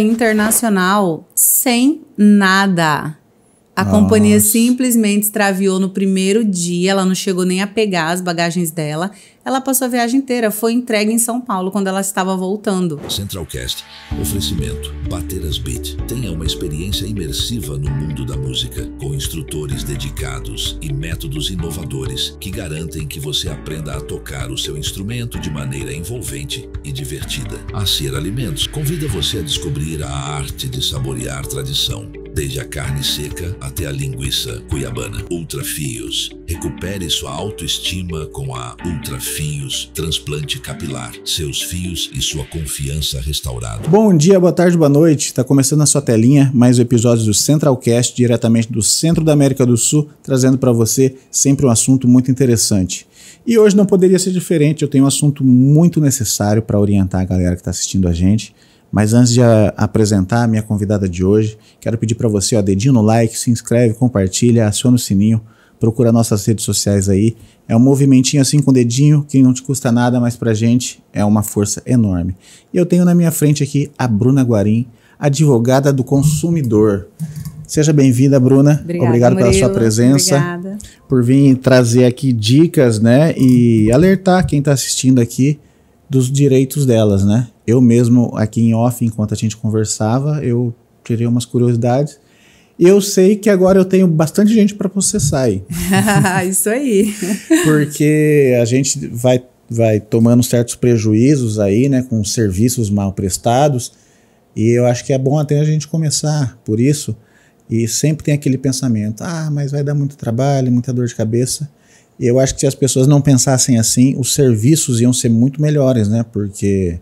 internacional sem nada. A companhia simplesmente extraviou no primeiro dia, ela não chegou nem a pegar as bagagens dela. Ela passou a viagem inteira, foi entregue em São Paulo quando ela estava voltando. Centralcast, oferecimento, Bateras Beat. Tenha uma experiência imersiva no mundo da música, com instrutores dedicados e métodos inovadores que garantem que você aprenda a tocar o seu instrumento de maneira envolvente e divertida. A Ser Alimentos convida você a descobrir a arte de saborear tradição, desde a carne seca até a linguiça cuiabana. Ultra Fios. Recupere sua autoestima com a Ultra Fios Transplante Capilar. Seus fios e sua confiança restaurada. Bom dia, boa tarde, boa noite. Está começando na sua telinha mais um episódio do Centralcast, diretamente do centro da América do Sul, trazendo para você sempre um assunto muito interessante. E hoje não poderia ser diferente, eu tenho um assunto muito necessário para orientar a galera que está assistindo a gente. Mas antes de apresentar a minha convidada de hoje, quero pedir para você, dedinho no like, se inscreve, compartilha, aciona o sininho, procura nossas redes sociais aí. É um movimentinho assim com o dedinho, que não te custa nada, mas pra gente é uma força enorme. E eu tenho na minha frente aqui a Bruna Guarim, advogada do consumidor. Seja bem-vinda, Bruna. Obrigado pela sua presença. Obrigada. Por vir trazer aqui dicas, né, e alertar quem está assistindo aqui dos direitos delas, né? Eu mesmo, aqui em off, enquanto a gente conversava, eu tirei umas curiosidades. E eu sei que agora eu tenho bastante gente para processar aí. Isso aí. Porque a gente vai tomando certos prejuízos aí, né? Com serviços mal prestados. E eu acho que é bom até a gente começar por isso. E sempre tem aquele pensamento, mas vai dar muito trabalho, muita dor de cabeça. E eu acho que se as pessoas não pensassem assim, os serviços iam ser muito melhores, né? Porque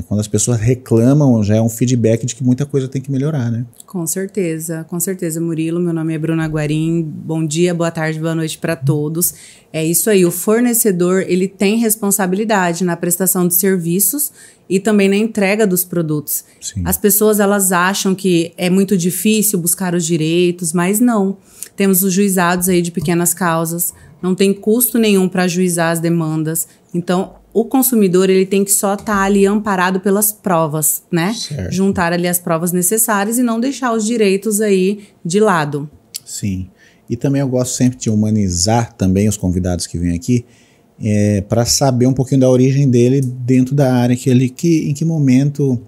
quando as pessoas reclamam, já é um feedback de que muita coisa tem que melhorar, né? Com certeza, Murilo. Meu nome é Bruna Guarim. Bom dia, boa tarde, boa noite para todos. É isso aí, o fornecedor, ele tem responsabilidade na prestação de serviços e também na entrega dos produtos. Sim. As pessoas, elas acham que é muito difícil buscar os direitos, mas não. Temos os juizados aí de pequenas causas, não tem custo nenhum para ajuizar as demandas. Então, o consumidor, ele tem que só estar ali amparado pelas provas, né? Certo. Juntar ali as provas necessárias e não deixar os direitos aí de lado. Sim. E também eu gosto sempre de humanizar também os convidados que vêm aqui, para saber um pouquinho da origem dele dentro da área em que momento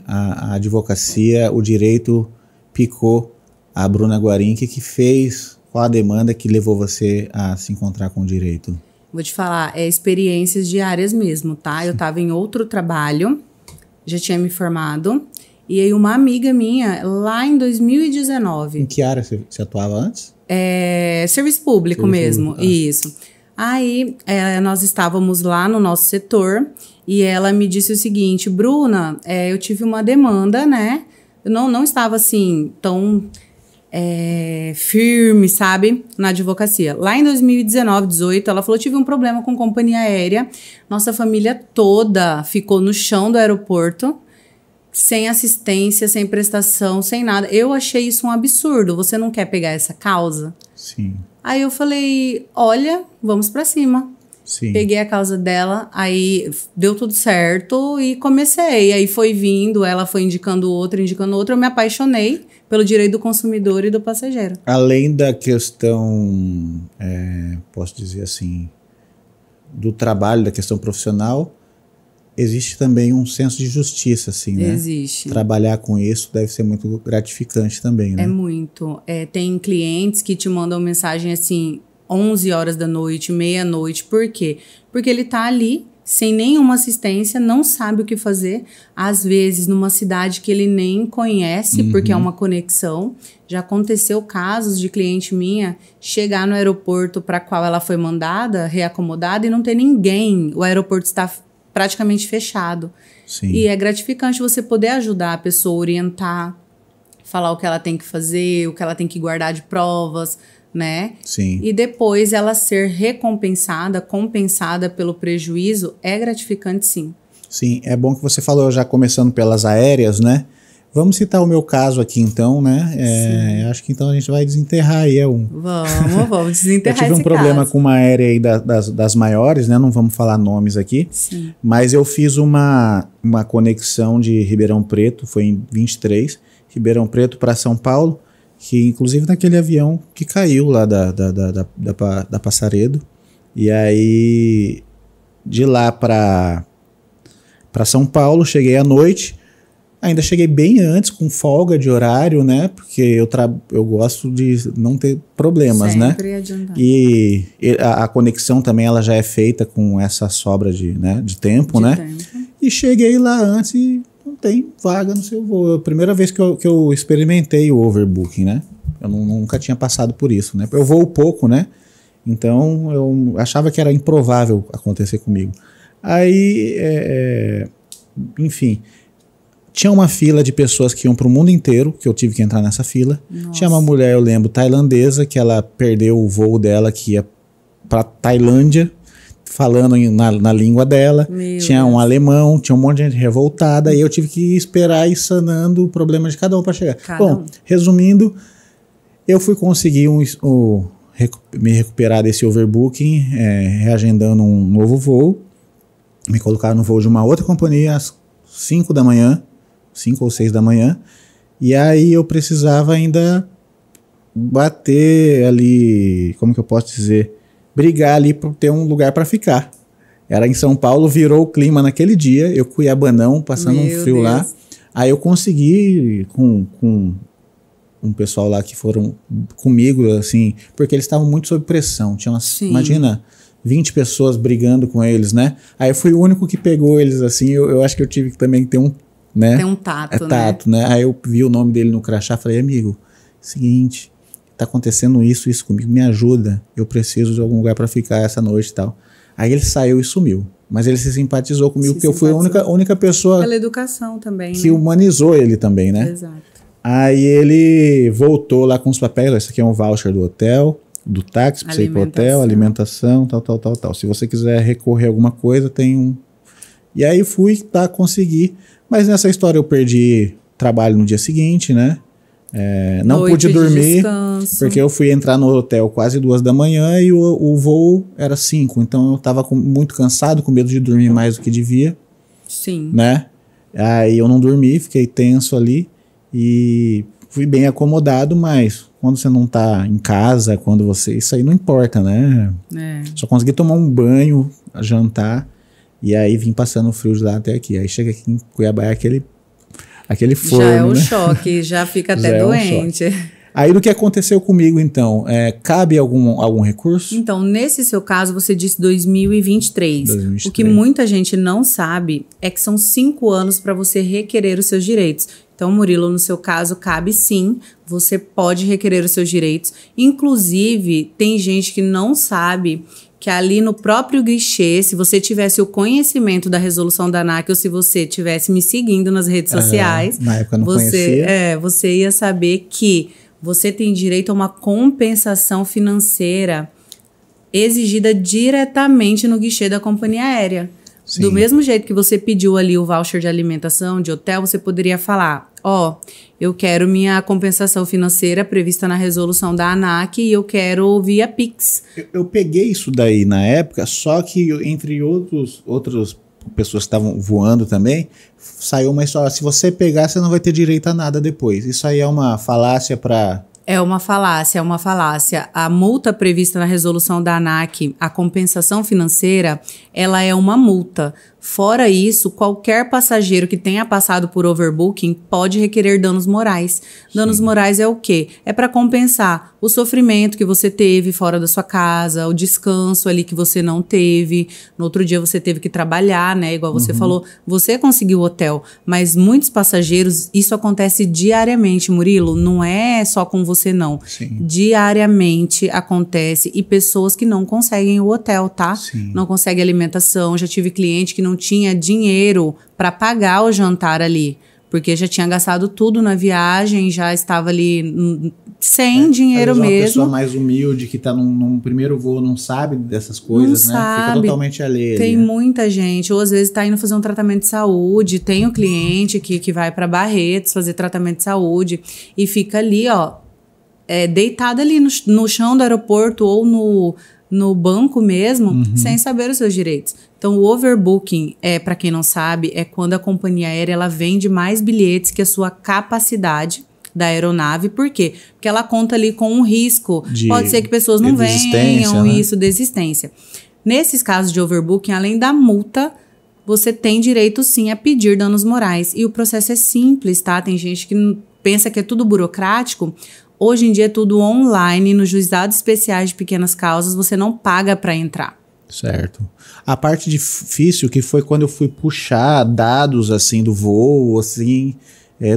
a advocacia, o direito picou a Bruna Guarim, que fez, qual a demanda que levou você a se encontrar com o direito? Vou te falar, experiências diárias mesmo, tá? Eu tava em outro trabalho, já tinha me formado, e aí uma amiga minha, lá em 2019... Em que área você atuava antes? Serviço público mesmo, tá. Isso. Aí, nós estávamos lá no nosso setor, e ela me disse o seguinte, Bruna, eu tive uma demanda, né? Eu não estava assim, tão... firme, sabe, na advocacia. Lá em 2019, 18, ela falou, tive um problema com companhia aérea, nossa família toda ficou no chão do aeroporto, sem assistência, sem prestação, sem nada. Eu achei isso um absurdo, você não quer pegar essa causa? Sim. Aí eu falei, olha, vamos pra cima. Sim. Peguei a causa dela, aí deu tudo certo e comecei. Aí foi vindo, ela foi indicando outra, eu me apaixonei pelo direito do consumidor e do passageiro. Além da questão, posso dizer assim, do trabalho, da questão profissional, existe também um senso de justiça, assim, né? Existe. Trabalhar com isso deve ser muito gratificante também, né? É muito. Tem clientes que te mandam mensagem assim, 11 horas da noite, meia-noite. Por quê? Porque ele tá ali, sem nenhuma assistência, não sabe o que fazer. Às vezes, numa cidade que ele nem conhece, porque é uma conexão. Já aconteceu casos de cliente minha chegar no aeroporto para qual ela foi mandada, reacomodada, e não ter ninguém. O aeroporto está praticamente fechado. Sim. E é gratificante você poder ajudar a pessoa, orientar, falar o que ela tem que fazer, o que ela tem que guardar de provas, né? Sim. E depois ela ser recompensada, compensada pelo prejuízo, é gratificante, sim. Sim, é bom que você falou, já começando pelas aéreas, né? Vamos citar o meu caso aqui, então, né? Acho que então a gente vai desenterrar aí. Vamos desenterrar Eu tive um problema com uma aérea aí das maiores, né? Não vamos falar nomes aqui. Sim. Mas eu fiz uma conexão de Ribeirão Preto, foi em 23, Ribeirão Preto para São Paulo, que inclusive naquele avião que caiu lá da Passaredo. E aí, de lá para São Paulo, cheguei à noite. Ainda cheguei bem antes, com folga de horário, né? Porque eu gosto de não ter problemas, sempre né? Adiantado. E a conexão também ela já é feita com essa sobra de tempo, né? Tempo. E cheguei lá antes e não tem vaga no seu voo. É a primeira vez que eu experimentei o overbooking, né? Eu nunca tinha passado por isso, né? Eu voo pouco, né? Então eu achava que era improvável acontecer comigo. Aí, enfim... Tinha uma fila de pessoas que iam para o mundo inteiro, que eu tive que entrar nessa fila. Nossa. Tinha uma mulher, eu lembro, tailandesa, que ela perdeu o voo dela, que ia para Tailândia, falando na língua dela. Tinha um alemão, tinha um monte de gente revoltada, e eu tive que esperar ir sanando o problema de cada um para chegar. Resumindo, eu fui conseguir me recuperar desse overbooking, reagendando um novo voo. Me colocaram no voo de uma outra companhia às 5 da manhã, 5 ou 6 da manhã, e aí eu precisava ainda bater ali, como que eu posso dizer, brigar ali para ter um lugar para ficar. Era em São Paulo, virou o clima naquele dia, eu cuiabanão, passando um frio lá, aí eu consegui com um pessoal lá que foram comigo, assim, porque eles estavam muito sob pressão, tinha umas, imagina, 20 pessoas brigando com eles, né? Aí eu fui o único que pegou eles, assim, eu acho que eu tive que também ter um, né? Tem um tato, né? Aí eu vi o nome dele no crachá, falei, amigo, seguinte, tá acontecendo isso comigo, me ajuda, eu preciso de algum lugar para ficar essa noite e tal. Aí ele saiu e sumiu, mas ele se simpatizou comigo, porque eu fui a única pessoa... Pela educação também, que humanizou ele também, né? Exato. Aí ele voltou lá com os papéis, esse aqui é um voucher do hotel, do táxi para você ir pro hotel, alimentação, tal. Se você quiser recorrer a alguma coisa, tem um... E aí fui, consegui. Mas nessa história eu perdi trabalho no dia seguinte, né? Não pude dormir, porque eu fui entrar no hotel quase 2 da manhã e o voo era 5. Então eu tava muito cansado, com medo de dormir mais do que devia. Sim. Né? Aí eu não dormi, fiquei tenso ali e fui bem acomodado, mas quando você não tá em casa, isso aí não importa, né? Só consegui tomar um banho, jantar, e aí vim passando frio de lá até aqui. Aí chega aqui em Cuiabá, aquele forno, já é um né? choque, já fica até doente. Aí do que aconteceu comigo, então, cabe algum recurso? Então, nesse seu caso, você disse 2023. O que muita gente não sabe é que são 5 anos para você requerer os seus direitos. Então, Murilo, no seu caso, cabe sim, você pode requerer os seus direitos. Inclusive, tem gente que não sabe que ali no próprio guichê, se você tivesse o conhecimento da resolução da ANAC ou se você tivesse me seguindo nas redes sociais, na época eu não conhecia. Você ia saber que você tem direito a uma compensação financeira exigida diretamente no guichê da companhia aérea. Sim. Do mesmo jeito que você pediu ali o voucher de alimentação, de hotel, você poderia falar, eu quero minha compensação financeira prevista na resolução da ANAC e eu quero via Pix. Eu peguei isso daí na época, só que entre outras pessoas que estavam voando também, saiu uma história, se você pegar, você não vai ter direito a nada depois. Isso aí é uma falácia para... É uma falácia. A multa prevista na resolução da ANAC, a compensação financeira, ela é uma multa. Fora isso, qualquer passageiro que tenha passado por overbooking pode requerer danos morais. Danos morais é o quê? É para compensar o sofrimento que você teve fora da sua casa, o descanso ali que você não teve. No outro dia você teve que trabalhar, né? Igual você falou, você conseguiu o hotel, mas muitos passageiros, isso acontece diariamente, Murilo. Não é só com você, não. Sim. Diariamente acontece e pessoas que não conseguem o hotel, tá? Sim. Não conseguem alimentação. Já tive cliente que não tinha dinheiro para pagar o jantar ali, porque já tinha gastado tudo na viagem, já estava ali sem dinheiro mesmo. Uma pessoa mesmo. mais humilde que está num primeiro voo não sabe dessas coisas, Não né? sabe. Fica totalmente alheia. Tem muita gente, ou às vezes está indo fazer um tratamento de saúde, tem o cliente que vai para Barretos fazer tratamento de saúde e fica ali, ó, deitado ali no chão do aeroporto ou no banco mesmo, sem saber os seus direitos. Então, o overbooking, para quem não sabe, é quando a companhia aérea ela vende mais bilhetes que a sua capacidade da aeronave. Por quê? Porque ela conta ali com um risco. Pode ser que pessoas não venham, né? Isso, desistência. Nesses casos de overbooking, além da multa, você tem direito sim a pedir danos morais. E o processo é simples, tá? Tem gente que pensa que é tudo burocrático. Hoje em dia é tudo online, nos juizados especiais de pequenas causas, você não paga para entrar. Certo. A parte difícil que foi quando eu fui puxar dados assim do voo, assim,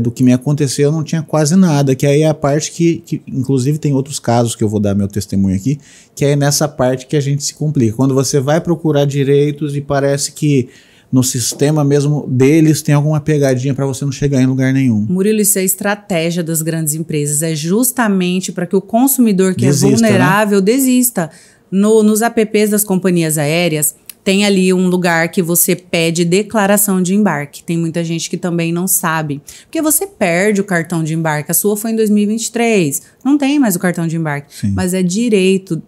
do que me aconteceu, eu não tinha quase nada, que aí é a parte que inclusive tem outros casos que eu vou dar meu testemunho aqui, que é nessa parte que a gente se complica. Quando você vai procurar direitos e parece que no sistema mesmo deles tem alguma pegadinha para você não chegar em lugar nenhum. Murilo, isso é estratégia das grandes empresas, é justamente para que o consumidor que desista, é vulnerável, né? Desista. Nos apps das companhias aéreas, tem ali um lugar que você pede declaração de embarque. Tem muita gente que também não sabe. Porque você perde o cartão de embarque. A sua foi em 2023. Não tem mais o cartão de embarque. Sim. Mas é direito.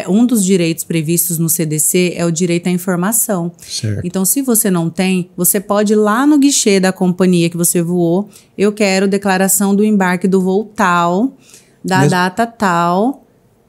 Um dos direitos previstos no CDC é o direito à informação. Certo. Então, se você não tem, você pode ir lá no guichê da companhia que você voou. Eu quero declaração do embarque do voo tal, da data tal.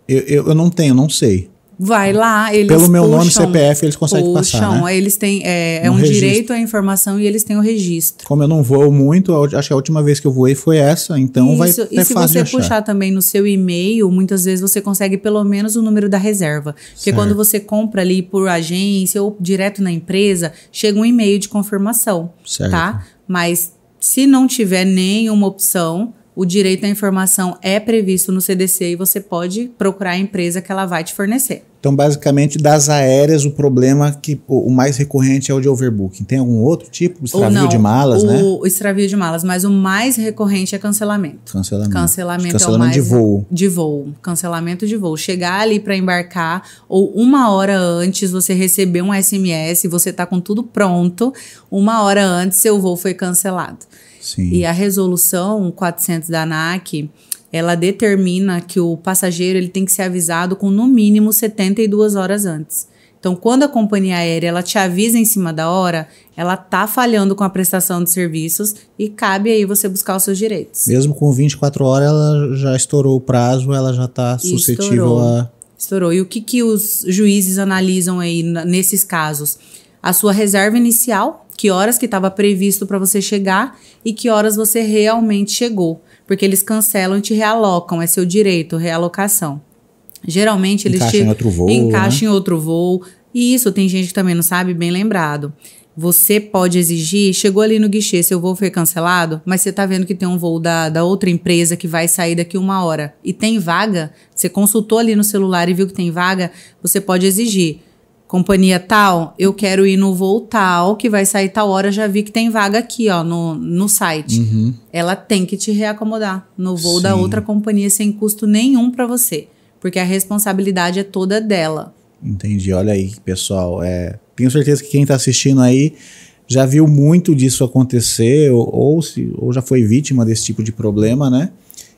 Eu não tenho, não sei. Vai lá, eles pelo meu nome e CPF eles conseguem passar, né? Eles têm um direito à informação e eles têm o registro. Como eu não voo muito, acho que a última vez que eu voei foi essa, então vai ser fácil de achar. E se você puxar também no seu e-mail, muitas vezes você consegue pelo menos o número da reserva. Porque quando você compra ali por agência ou direto na empresa, chega um e-mail de confirmação, certo. Tá? Mas se não tiver nenhuma opção, o direito à informação é previsto no CDC e você pode procurar a empresa que ela vai te fornecer. Então, basicamente, das aéreas, o problema que o mais recorrente é o de overbooking. Tem algum outro tipo? Extravio de malas, né? O extravio de malas, mas o mais recorrente é cancelamento. Cancelamento é o mais... de voo. De voo. Cancelamento de voo. Chegar ali para embarcar ou uma hora antes você receber um SMS, você tá com tudo pronto, uma hora antes seu voo foi cancelado. Sim. E a resolução 400 da ANAC, ela determina que o passageiro ele tem que ser avisado com no mínimo 72 horas antes. Então, quando a companhia aérea ela te avisa em cima da hora, ela tá falhando com a prestação de serviços e cabe aí você buscar os seus direitos. Mesmo com 24 horas, ela já estourou o prazo, ela já está suscetível a... Estourou. E o que os juízes analisam aí nesses casos? A sua reserva inicial, que horas que estava previsto para você chegar e que horas você realmente chegou. Porque eles cancelam e te realocam, é seu direito, realocação. Geralmente eles encaixam em outro voo. E isso tem gente que também não sabe, bem lembrado. Você pode exigir, chegou ali no guichê, seu voo foi cancelado, mas você tá vendo que tem um voo da outra empresa que vai sair daqui 1 hora e tem vaga, você consultou ali no celular e viu que tem vaga, você pode exigir. Companhia tal, eu quero ir no voo tal, que vai sair tal hora, já vi que tem vaga aqui, ó, no site. Uhum. Ela tem que te reacomodar no voo Sim. da outra companhia sem custo nenhum para você, porque a responsabilidade é toda dela. Entendi, olha aí, pessoal, tenho certeza que quem está assistindo aí já viu muito disso acontecer, ou já foi vítima desse tipo de problema, né?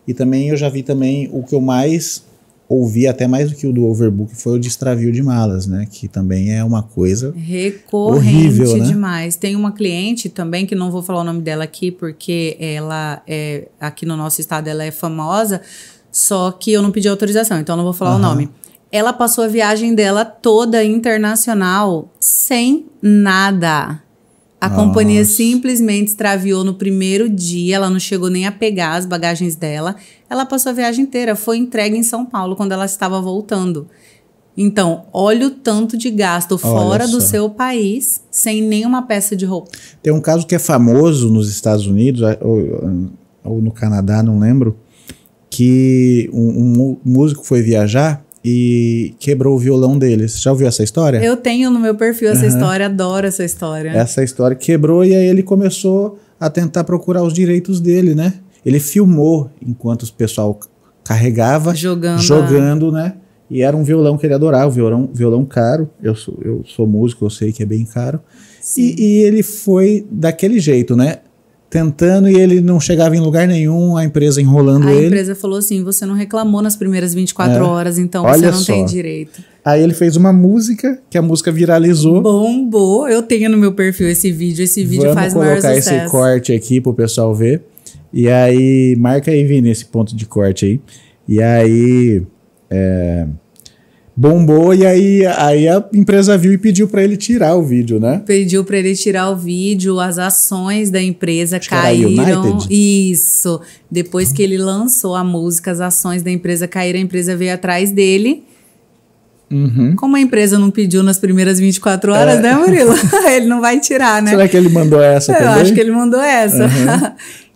E também eu já vi também o que eu mais... ouvi até mais do que o do overbook, foi o de extravio de malas, né? Que também é uma coisa recorrente horrível, né? Demais. Tem uma cliente também, que não vou falar o nome dela aqui, porque ela aqui no nosso estado ela é famosa, só que eu não pedi autorização, então não vou falar o nome. Ela passou a viagem dela toda internacional sem nada. A companhia simplesmente extraviou no primeiro dia, ela não chegou nem a pegar as bagagens dela. Ela passou a viagem inteira, foi entregue em São Paulo quando ela estava voltando. Então, olha o tanto de gasto fora do seu país, sem nenhuma peça de roupa. Tem um caso que é famoso nos Estados Unidos, ou no Canadá, não lembro, que um músico foi viajar e quebrou o violão dele. Você já ouviu essa história? Eu tenho no meu perfil essa história, adoro essa história. Essa história quebrou e aí ele começou a tentar procurar os direitos dele, né? Ele filmou enquanto o pessoal carregava jogando, né? E era um violão que ele adorava, violão caro. Eu sou músico, eu sei que é bem caro. E ele foi daquele jeito, né? Tentando, e ele não chegava em lugar nenhum, a empresa enrolando ele. A empresa falou assim, você não reclamou nas primeiras 24 horas, então você não tem direito. Aí ele fez uma música, que a música viralizou. Bombou, eu tenho no meu perfil esse vídeo faz maior sucesso. Vamos colocar esse corte aqui pro pessoal ver. E aí, marca aí, Vini, esse ponto de corte aí. E aí... bombou, e aí a empresa viu e pediu para ele tirar o vídeo, né? Pediu para ele tirar o vídeo, as ações da empresa caíram. Isso. Depois que ele lançou a música, as ações da empresa caíram, a empresa veio atrás dele. Como a empresa não pediu nas primeiras 24 horas, né, Murilo? Ele não vai tirar, né? Será que ele mandou essa também? Eu acho que ele mandou essa.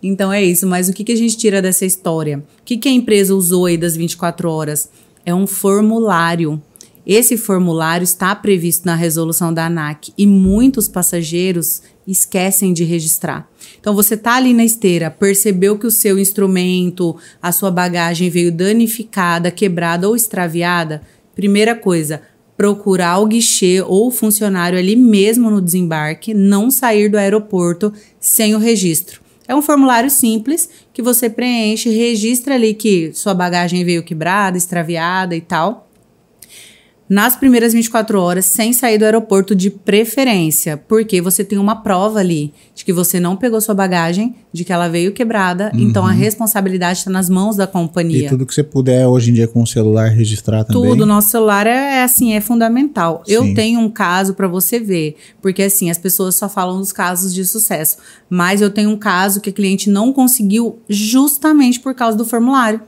Então é isso, mas o que a gente tira dessa história? O que a empresa usou aí das 24 horas? É um formulário. Esse formulário está previsto na resolução da ANAC e muitos passageiros esquecem de registrar. Então, você está ali na esteira, percebeu que o seu instrumento, a sua bagagem veio danificada, quebrada ou extraviada. Primeira coisa, procurar o guichê ou o funcionário ali mesmo no desembarque, não sair do aeroporto sem o registro. É um formulário simples que você preenche, registra ali que sua bagagem veio quebrada, extraviada e tal. Nas primeiras 24 horas, sem sair do aeroporto de preferência, porque você tem uma prova ali de que você não pegou sua bagagem, de que ela veio quebrada, então a responsabilidade está nas mãos da companhia. E tudo que você puder hoje em dia com o celular registrar também. Tudo, nosso celular é fundamental. Sim. Eu tenho um caso para você ver, porque assim, as pessoas só falam dos casos de sucesso, mas eu tenho um caso que a cliente não conseguiu justamente por causa do formulário.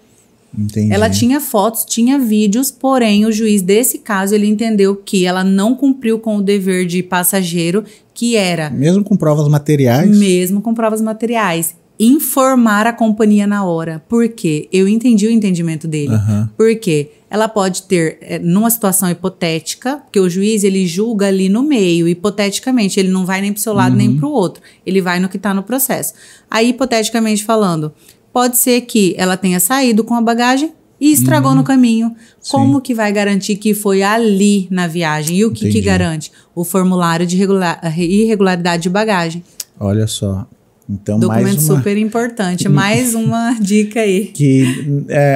Entendi. Ela tinha fotos, tinha vídeos, porém o juiz desse caso, ele entendeu que ela não cumpriu com o dever de passageiro, que era... Mesmo com provas materiais? Mesmo com provas materiais. Informar a companhia na hora. Por quê? Eu entendi o entendimento dele. Por quê? Ela pode ter, numa situação hipotética, porque o juiz, ele julga ali no meio, hipoteticamente, ele não vai nem pro seu lado nem pro outro. Ele vai no que tá no processo. Aí, hipoteticamente falando... Pode ser que ela tenha saído com a bagagem e estragou no caminho. Sim. Como que vai garantir que foi ali na viagem? E o que garante? O formulário de irregularidade de bagagem. Olha só. Então, documento super importante. Mais uma dica aí. Que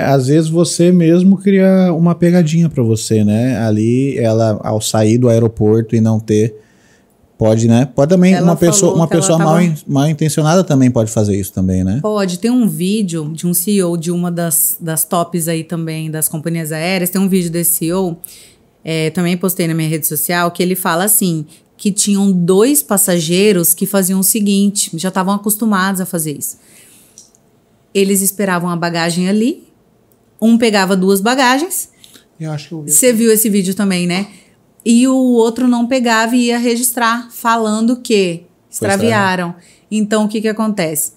às vezes você mesmo cria uma pegadinha para você, né? Ali, ela ao sair do aeroporto e não ter... Pode, né? Pode também, uma pessoa mal intencionada também pode fazer isso também, né? Pode. Tem um vídeo de um CEO de uma das tops aí também, das companhias aéreas, tem um vídeo desse CEO, também postei na minha rede social, que ele fala assim, que tinham 2 passageiros que faziam o seguinte, já estavam acostumados a fazer isso. Eles esperavam a bagagem ali, um pegava 2 bagagens. Eu acho que eu vi. Você viu esse vídeo também, né? E o outro não pegava e ia registrar, falando que extraviaram. Então, o que acontece?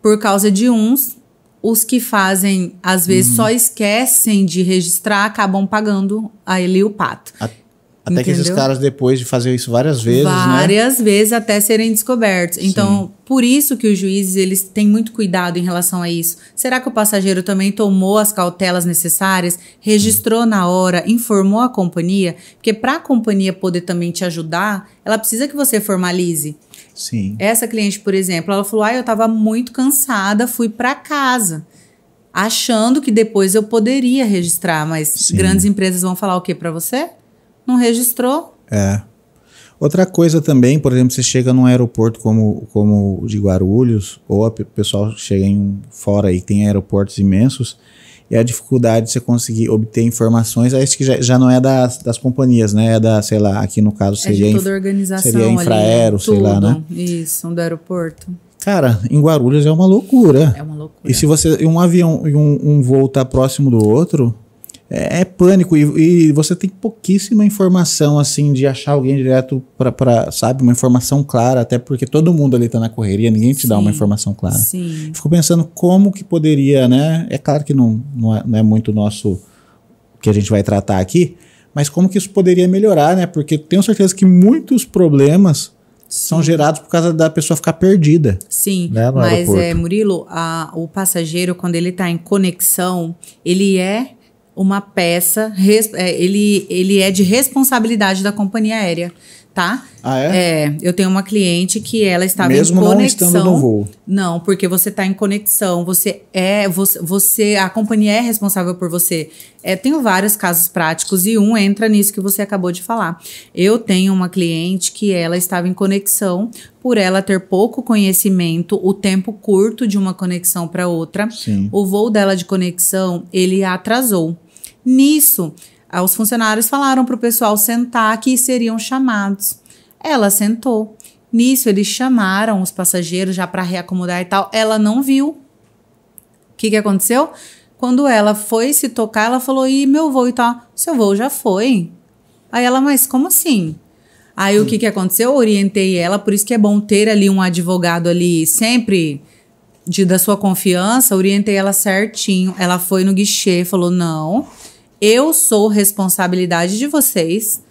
Por causa de uns, os que fazem, às vezes, só esquecem de registrar, acabam pagando a ele o pato. Até que esses caras, depois de fazer isso várias vezes, várias vezes até serem descobertos. Então, por isso que os juízes, eles têm muito cuidado em relação a isso. Será que o passageiro também tomou as cautelas necessárias, registrou na hora, informou a companhia? Porque para a companhia poder também te ajudar, ela precisa que você formalize. Sim. Essa cliente, por exemplo, ela falou, eu estava muito cansada, fui para casa, achando que depois eu poderia registrar, mas grandes empresas vão falar o quê para você? Não registrou? Outra coisa também, por exemplo, você chega num aeroporto como o de Guarulhos, ou o pessoal chega fora aí, tem aeroportos imensos, e a dificuldade de você conseguir obter informações, isso que já não é das companhias, né? É da, sei lá, aqui no caso seria... de toda a organização seria Infraero, ali, sei lá, né? Isso, do aeroporto. Cara, em Guarulhos é uma loucura. É uma loucura. E se você... Um avião e um voo tá próximo do outro... É pânico e você tem pouquíssima informação, assim, de achar alguém direto para sabe, uma informação clara, até porque todo mundo ali tá na correria, ninguém te dá uma informação clara. Sim. Fico pensando como que poderia, né? É claro que não é muito nosso que a gente vai tratar aqui, mas como que isso poderia melhorar, né? Porque tenho certeza que muitos problemas são gerados por causa da pessoa ficar perdida. Sim, né, no mas aeroporto. Murilo, o passageiro, quando ele está em conexão, ele é uma peça, ele é de responsabilidade da companhia aérea, tá? Ah, é? Eu tenho uma cliente que ela estava Mesmo em não conexão. estando no voo. Não, porque você está em conexão, a companhia é responsável por você. Tenho vários casos práticos e um entra nisso que você acabou de falar. Eu tenho uma cliente que ela estava em conexão, por ela ter pouco conhecimento, o tempo curto de uma conexão para outra. Sim. O voo dela de conexão, ele atrasou. Nisso, os funcionários falaram para o pessoal sentar que seriam chamados. Ela sentou. Nisso, eles chamaram os passageiros já para reacomodar e tal. Ela não viu. O que aconteceu? Quando ela foi se tocar, ela falou, e meu voo e tal? Seu voo já foi. Aí ela, mas como assim? Aí o que aconteceu? Eu orientei ela, por isso que é bom ter ali um advogado ali sempre da sua confiança, orientei ela certinho. Ela foi no guichê, falou, não, eu sou responsabilidade de vocês.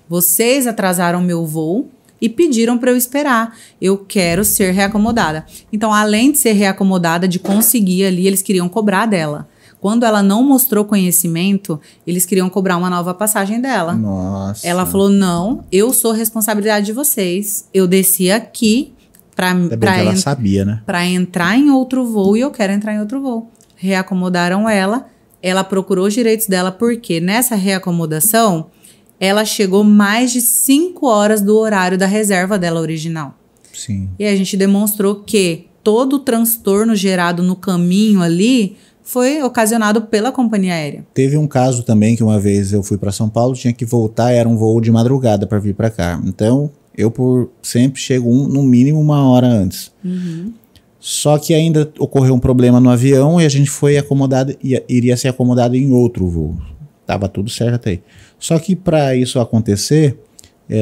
Vocês atrasaram meu voo e pediram para eu esperar. Eu quero ser reacomodada. Então, além de ser reacomodada, de conseguir ali, eles queriam cobrar dela. Quando ela não mostrou conhecimento, eles queriam cobrar uma nova passagem dela. Nossa. Ela falou, não, eu sou responsabilidade de vocês. Eu desci aqui ela sabia, né? para entrar em outro voo e eu quero entrar em outro voo. Reacomodaram ela. Ela procurou os direitos dela porque nessa reacomodação, ela chegou mais de 5 horas do horário da reserva dela original. Sim. E a gente demonstrou que todo o transtorno gerado no caminho ali foi ocasionado pela companhia aérea. Teve um caso também que uma vez eu fui para São Paulo, tinha que voltar, era um voo de madrugada para vir para cá. Então, eu sempre chego no mínimo 1 hora antes. Uhum. Só que ainda ocorreu um problema no avião e a gente foi acomodado, iria ser acomodado em outro voo. Tava tudo certo até aí. Só que para isso acontecer,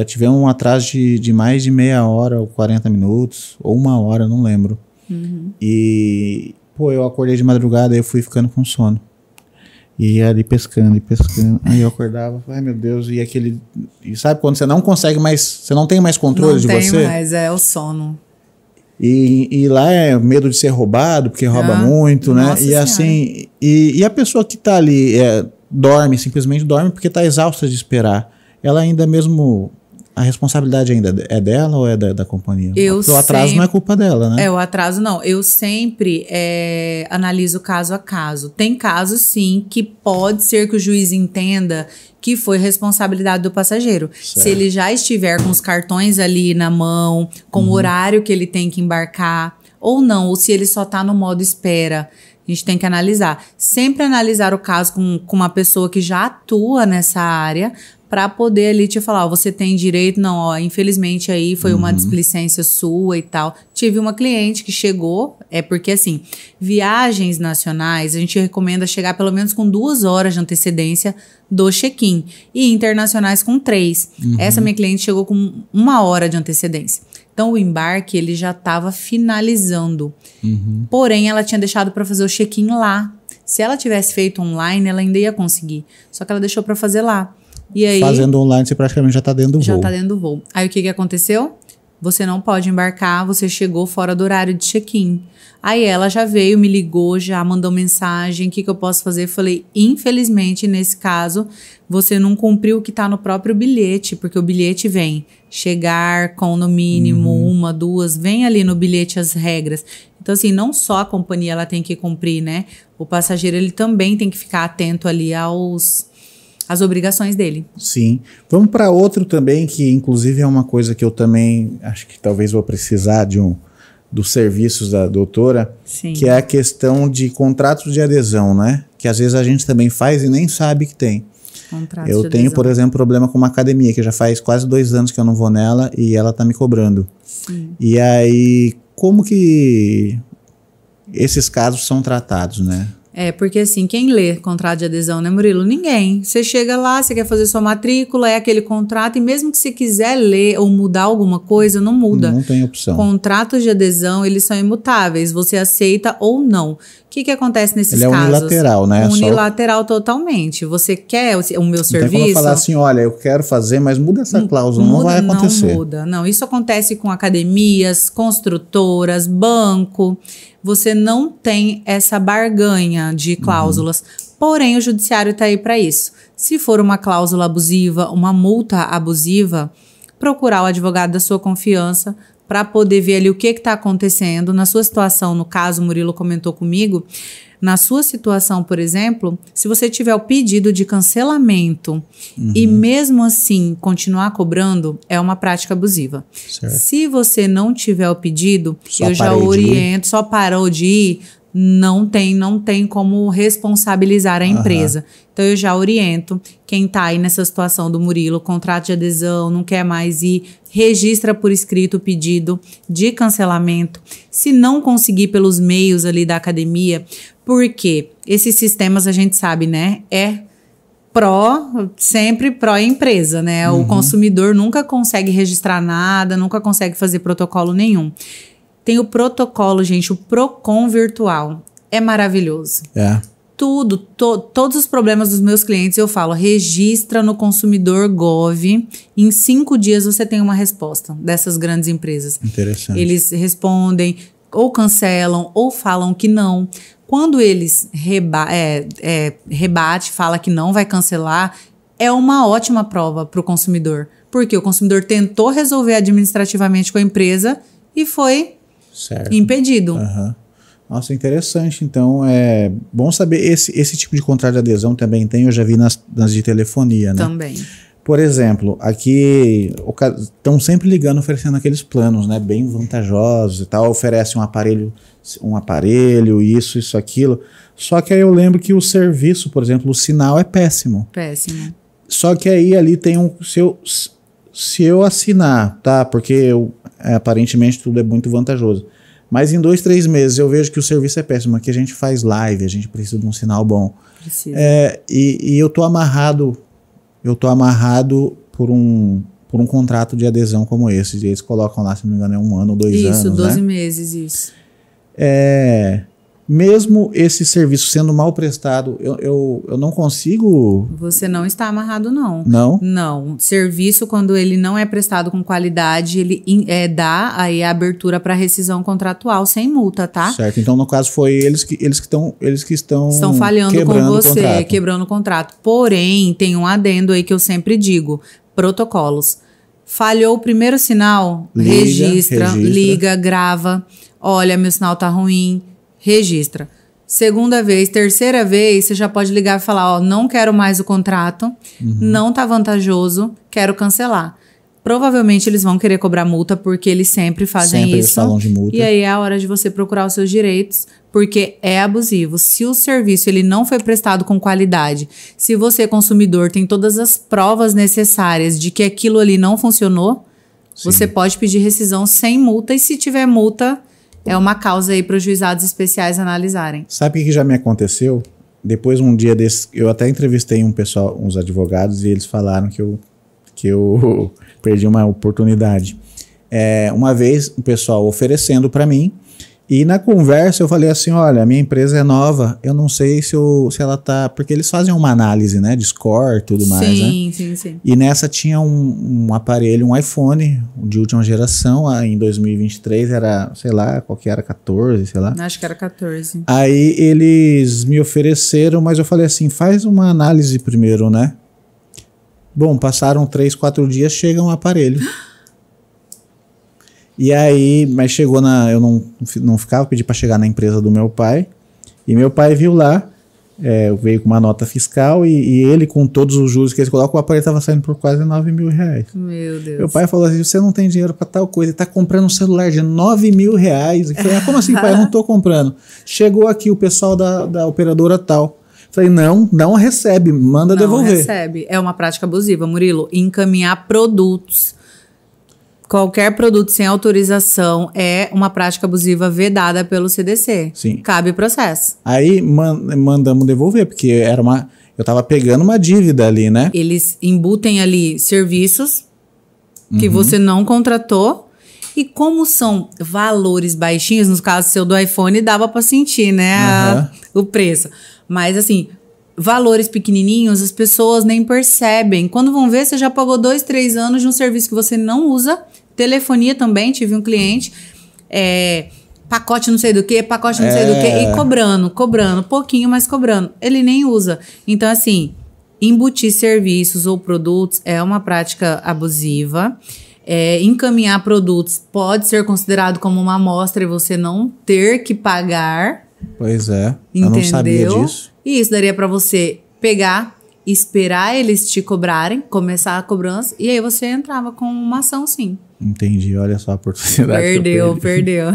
tivemos um atraso de mais de meia hora, ou 40 minutos, ou 1 hora, não lembro. Uhum. E, eu acordei de madrugada e eu fui ficando com sono. E ia ali pescando e pescando. Aí eu acordava, ai meu Deus, e aquele... E sabe quando você não consegue mais, você não tem mais controle de você? Não tem mais, é o sono. E lá é medo de ser roubado, porque rouba muito, né? Nossa E Senhora. assim, e a pessoa que tá ali dorme, simplesmente dorme porque tá exausta de esperar. Ela ainda mesmo... A responsabilidade ainda é dela ou é da companhia? Porque o atraso não é culpa dela, né? O atraso não. Eu sempre analiso caso a caso. Tem casos, sim, que pode ser que o juiz entenda que foi responsabilidade do passageiro. Certo. Se ele já estiver com os cartões ali na mão, com o horário que ele tem que embarcar, ou não, ou se ele só está no modo espera. A gente tem que analisar. Sempre analisar o caso com uma pessoa que já atua nessa área, para poder ali te falar, você tem direito, não, infelizmente aí foi uma displicência sua e tal. Tive uma cliente que chegou, porque assim, viagens nacionais, a gente recomenda chegar pelo menos com 2 horas de antecedência do check-in, e internacionais com 3. Essa minha cliente chegou com 1 hora de antecedência. Então, o embarque, ele já estava finalizando. Porém, ela tinha deixado para fazer o check-in lá. Se ela tivesse feito online, ela ainda ia conseguir. Só que ela deixou para fazer lá. E aí, fazendo online, você praticamente já está dentro do voo. Já está dentro do voo. Aí, o que aconteceu? Você não pode embarcar, você chegou fora do horário de check-in. Aí, ela já veio, me ligou, já mandou mensagem, o que eu posso fazer? Falei, infelizmente, nesse caso, você não cumpriu o que está no próprio bilhete, porque o bilhete vem chegar com, no mínimo, 1, 2, vem ali no bilhete as regras. Então, assim, não só a companhia ela tem que cumprir, né? O passageiro, ele também tem que ficar atento ali às obrigações dele. Sim. Vamos para outro também, que inclusive é uma coisa que eu também acho que talvez vou precisar dos serviços da doutora, Sim. Que é a questão de contratos de adesão, né? Que às vezes a gente também faz e nem sabe que tem. Eu tenho, por exemplo, problema com uma academia, que já faz quase 2 anos que eu não vou nela e ela tá me cobrando. Sim. E aí, como que esses casos são tratados, né? Porque assim, quem lê contrato de adesão, né, Murilo? Ninguém. Você chega lá, você quer fazer sua matrícula, é aquele contrato, e mesmo que você quiser ler ou mudar alguma coisa, não muda. Não tem opção. Contratos de adesão, eles são imutáveis, você aceita ou não. O que acontece nesses casos? Ele é unilateral, né? Unilateral totalmente. Você quer o meu serviço? Tem como falar assim, olha, eu quero fazer, mas muda essa cláusula, não vai acontecer. Não muda, não. Isso acontece com academias, construtoras, banco. Você não tem essa barganha de cláusulas. Porém, o judiciário está aí para isso. Se for uma cláusula abusiva, uma multa abusiva, procurar o advogado da sua confiança para poder ver ali o que está acontecendo. Na sua situação, no caso, o Murilo comentou comigo, na sua situação, por exemplo, se você tiver o pedido de cancelamento e mesmo assim continuar cobrando, é uma prática abusiva. Certo. Se você não tiver o pedido, eu já oriento, só parou de ir, não tem como responsabilizar a empresa. Então eu já oriento quem está aí nessa situação do Murilo, contrato de adesão, não quer mais ir, registra por escrito o pedido de cancelamento. Se não conseguir pelos meios ali da academia, porque esses sistemas a gente sabe, né, sempre pró empresa, né? O consumidor nunca consegue registrar nada, nunca consegue fazer protocolo nenhum. Tem o protocolo, gente, o Procon virtual. É maravilhoso. Todos os problemas dos meus clientes eu falo, registra no Consumidor Gov. Em 5 dias você tem uma resposta dessas grandes empresas. Interessante. Eles respondem, ou cancelam, ou falam que não. Quando eles rebate, fala que não vai cancelar, é uma ótima prova para o consumidor. Porque o consumidor tentou resolver administrativamente com a empresa e foi impedido. Nossa, interessante. Então, é bom saber, esse tipo de contrato de adesão também tem, eu já vi nas de telefonia, né? Também. Por exemplo, aqui estão sempre ligando, oferecendo aqueles planos, né, bem vantajosos e tal, oferece um aparelho, isso, aquilo. Só que aí eu lembro que o serviço, por exemplo, o sinal é péssimo. Péssimo. Só que aí ali tem se eu assinar, tá, porque aparentemente tudo é muito vantajoso. Mas em 2, 3 meses eu vejo que o serviço é péssimo, aqui a gente faz live, a gente precisa de um sinal bom. Precisa. E eu tô amarrado por um contrato de adesão como esse. E eles colocam lá, se não me engano, 1 ano ou 2 anos. Isso, 12 né? meses, isso. Mesmo esse serviço sendo mal prestado, eu não consigo... Você não está amarrado, não. Não? Não. Serviço, quando ele não é prestado com qualidade, ele dá aí a abertura para rescisão contratual sem multa, tá? Certo. Então, no caso, foi eles que estão falhando com você, quebrando o contrato. Porém, tem um adendo aí que eu sempre digo. Protocolos. Falhou o primeiro sinal, registra, liga, grava. Olha, meu sinal tá ruim. Registra. Segunda vez, terceira vez, você já pode ligar e falar, não quero mais o contrato, não tá vantajoso, quero cancelar. Provavelmente eles vão querer cobrar multa, porque eles sempre fazem isso. Eles falam de multa. E aí é a hora de você procurar os seus direitos, porque é abusivo. Se o serviço ele não foi prestado com qualidade, se você, consumidor, tem todas as provas necessárias de que aquilo ali não funcionou, você pode pedir rescisão sem multa, e se tiver multa... É uma causa aí para os juizados especiais analisarem. Sabe o que já me aconteceu? Depois, um dia desse, eu até entrevistei uns advogados, e eles falaram que eu perdi uma oportunidade. Uma vez, o pessoal oferecendo para mim, e na conversa eu falei assim, olha, a minha empresa é nova, eu não sei se ela tá... Porque eles fazem uma análise, né, de score e tudo mais, né? Sim. E nessa tinha um aparelho, um iPhone de última geração, em 2023 era, sei lá, qual que era, 14, sei lá. Acho que era 14. Aí eles me ofereceram, mas eu falei assim, faz uma análise primeiro, né? Bom, passaram 3, 4 dias, chega um aparelho. E aí, mas chegou eu não ficava, pedi para chegar na empresa do meu pai, e meu pai viu lá, veio com uma nota fiscal, e ele, com todos os juros que eles colocam, o aparelho estava saindo por quase 9 mil reais. Meu Deus. Meu pai falou assim, você não tem dinheiro para tal coisa, está comprando um celular de 9 mil reais. Eu falei, como assim, pai, eu não estou comprando. Chegou aqui o pessoal da operadora tal. Falei, não recebe, manda devolver. Não recebe, é uma prática abusiva, Murilo, encaminhar produtos Qualquer produto sem autorização é uma prática abusiva vedada pelo CDC. Sim. Cabe processo. Aí mandamos devolver, porque eu tava pegando uma dívida ali, né? Eles embutem ali serviços que você não contratou. E como são valores baixinhos, no caso seu do iPhone, dava para sentir, né, o preço. Mas assim, valores pequenininhos, as pessoas nem percebem. Quando vão ver, você já pagou 2, 3 anos de um serviço que você não usa. Telefonia também, tive um cliente, pacote não sei do que, pacote não sei do que, e cobrando, pouquinho, mas cobrando. Ele nem usa. Então, assim, embutir serviços ou produtos é uma prática abusiva. Encaminhar produtos pode ser considerado como uma amostra e você não ter que pagar. Pois é, entendeu? Eu não sabia disso. E isso daria para você pegar, esperar eles te cobrarem, começar a cobrança, e aí você entrava com uma ação, sim. Entendi, olha só a oportunidade. Perdeu.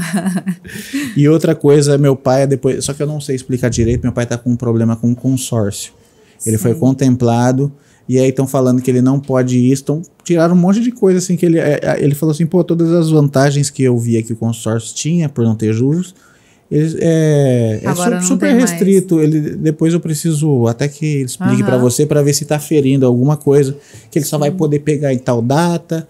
E outra coisa, meu pai, depois, só que eu não sei explicar direito, meu pai tá com um problema com consórcio. Ele foi contemplado, e aí estão falando que ele não pode isso, então tiraram um monte de coisa, assim, que ele falou assim, pô, todas as vantagens que eu via que o consórcio tinha, por não ter juros, super restrito. Depois eu preciso até que ele explique para você, para ver se tá ferindo alguma coisa, que ele só vai poder pegar em tal data,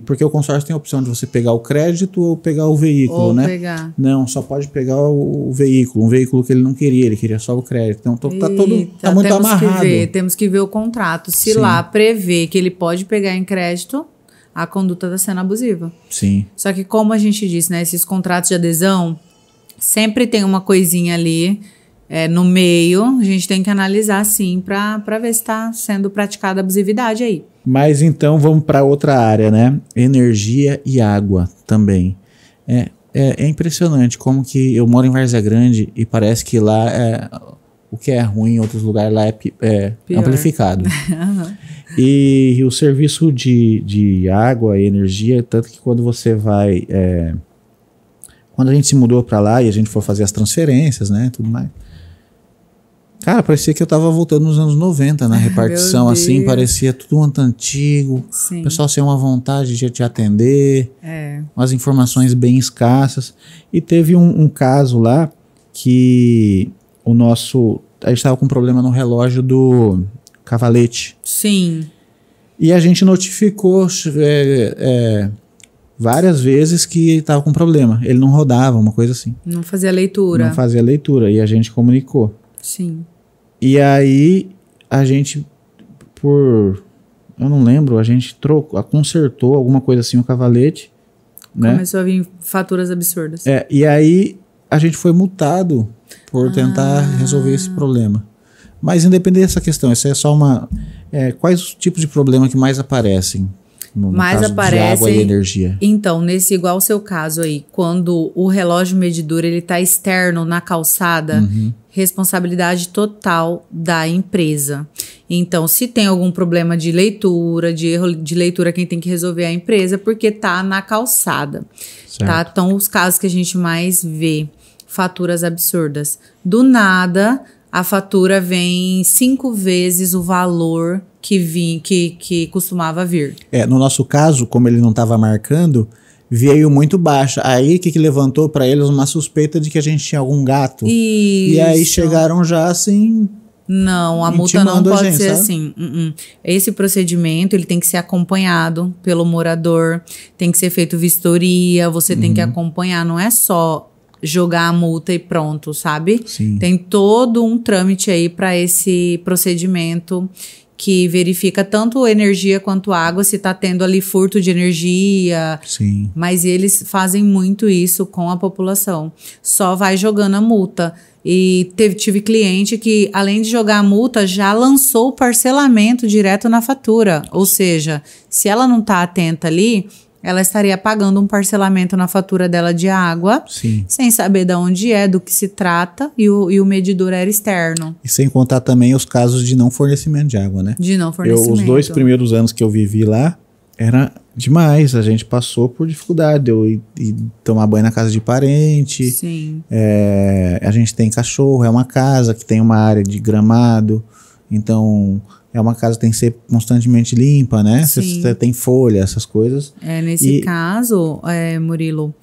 porque o consórcio tem a opção de você pegar o crédito ou pegar o veículo, né? Não, só pode pegar o veículo, um veículo que ele não queria, ele queria só o crédito. Então tá muito amarrado. Temos que ver o contrato. Se lá prevê que ele pode pegar em crédito, a conduta está sendo abusiva. Sim. Só que como a gente disse, né, esses contratos de adesão sempre tem uma coisinha ali no meio, a gente tem que analisar sim para ver se está sendo praticada abusividade aí. Mas então vamos para outra área, né? Energia e água também. É impressionante como que eu moro em Várzea Grande e parece que lá o que é ruim em outros lugares lá é amplificado. E o serviço de água e energia, tanto que quando você vai... quando a gente se mudou para lá e a gente foi fazer as transferências, né, tudo mais... Cara, parecia que eu tava voltando nos anos 90, na repartição, assim, parecia tudo muito antigo. Sim. O pessoal sem uma vontade de te atender, umas informações bem escassas. E teve um caso lá que a gente tava com um problema no relógio do cavalete. Sim. E a gente notificou várias vezes que ele tava com problema. Ele não rodava, uma coisa assim. Não fazia leitura. E a gente comunicou. Sim. E aí a gente, eu não lembro, a gente consertou alguma coisa assim o cavalete, né? Começou a vir faturas absurdas. E aí a gente foi multado por tentar resolver esse problema. Mas independente dessa questão, isso é só quais os tipos de problema que mais aparecem? No caso de água e energia. Então, igual o seu caso aí, quando o relógio medidor ele tá externo na calçada, responsabilidade total da empresa. Então, se tem algum problema de leitura, de erro de leitura, quem tem que resolver é a empresa, porque tá na calçada. Tá? Então, os casos que a gente mais vê, faturas absurdas. Do nada, a fatura vem 5 vezes o valor que costumava vir. No nosso caso, como ele não estava marcando, veio muito baixa. Aí que levantou para eles uma suspeita de que a gente tinha algum gato. Isso. E aí chegaram já assim... Não, a multa não pode ser assim. Esse procedimento ele tem que ser acompanhado pelo morador, tem que ser feito vistoria, você tem que acompanhar, não é só jogar a multa e pronto, sabe? Sim. Tem todo um trâmite aí para esse procedimento que verifica tanto energia quanto água, se está tendo ali furto de energia. Sim. Mas eles fazem muito isso com a população. Só vai jogando a multa. E tive cliente que, além de jogar a multa, já lançou o parcelamento direto na fatura. Ou seja, se ela não está atenta ali, ela estaria pagando um parcelamento na fatura dela de água, sem saber de onde do que se trata, e o medidor era externo. E sem contar também os casos de não fornecimento de água, né? De não fornecimento. Os 2 primeiros anos que eu vivi lá, era demais. A gente passou por dificuldade. E tomar banho na casa de parente. Sim. A gente tem cachorro, é uma casa que tem uma área de gramado. Então, é uma casa que tem que ser constantemente limpa, né? Você tem folha, essas coisas. Nesse caso, Murilo,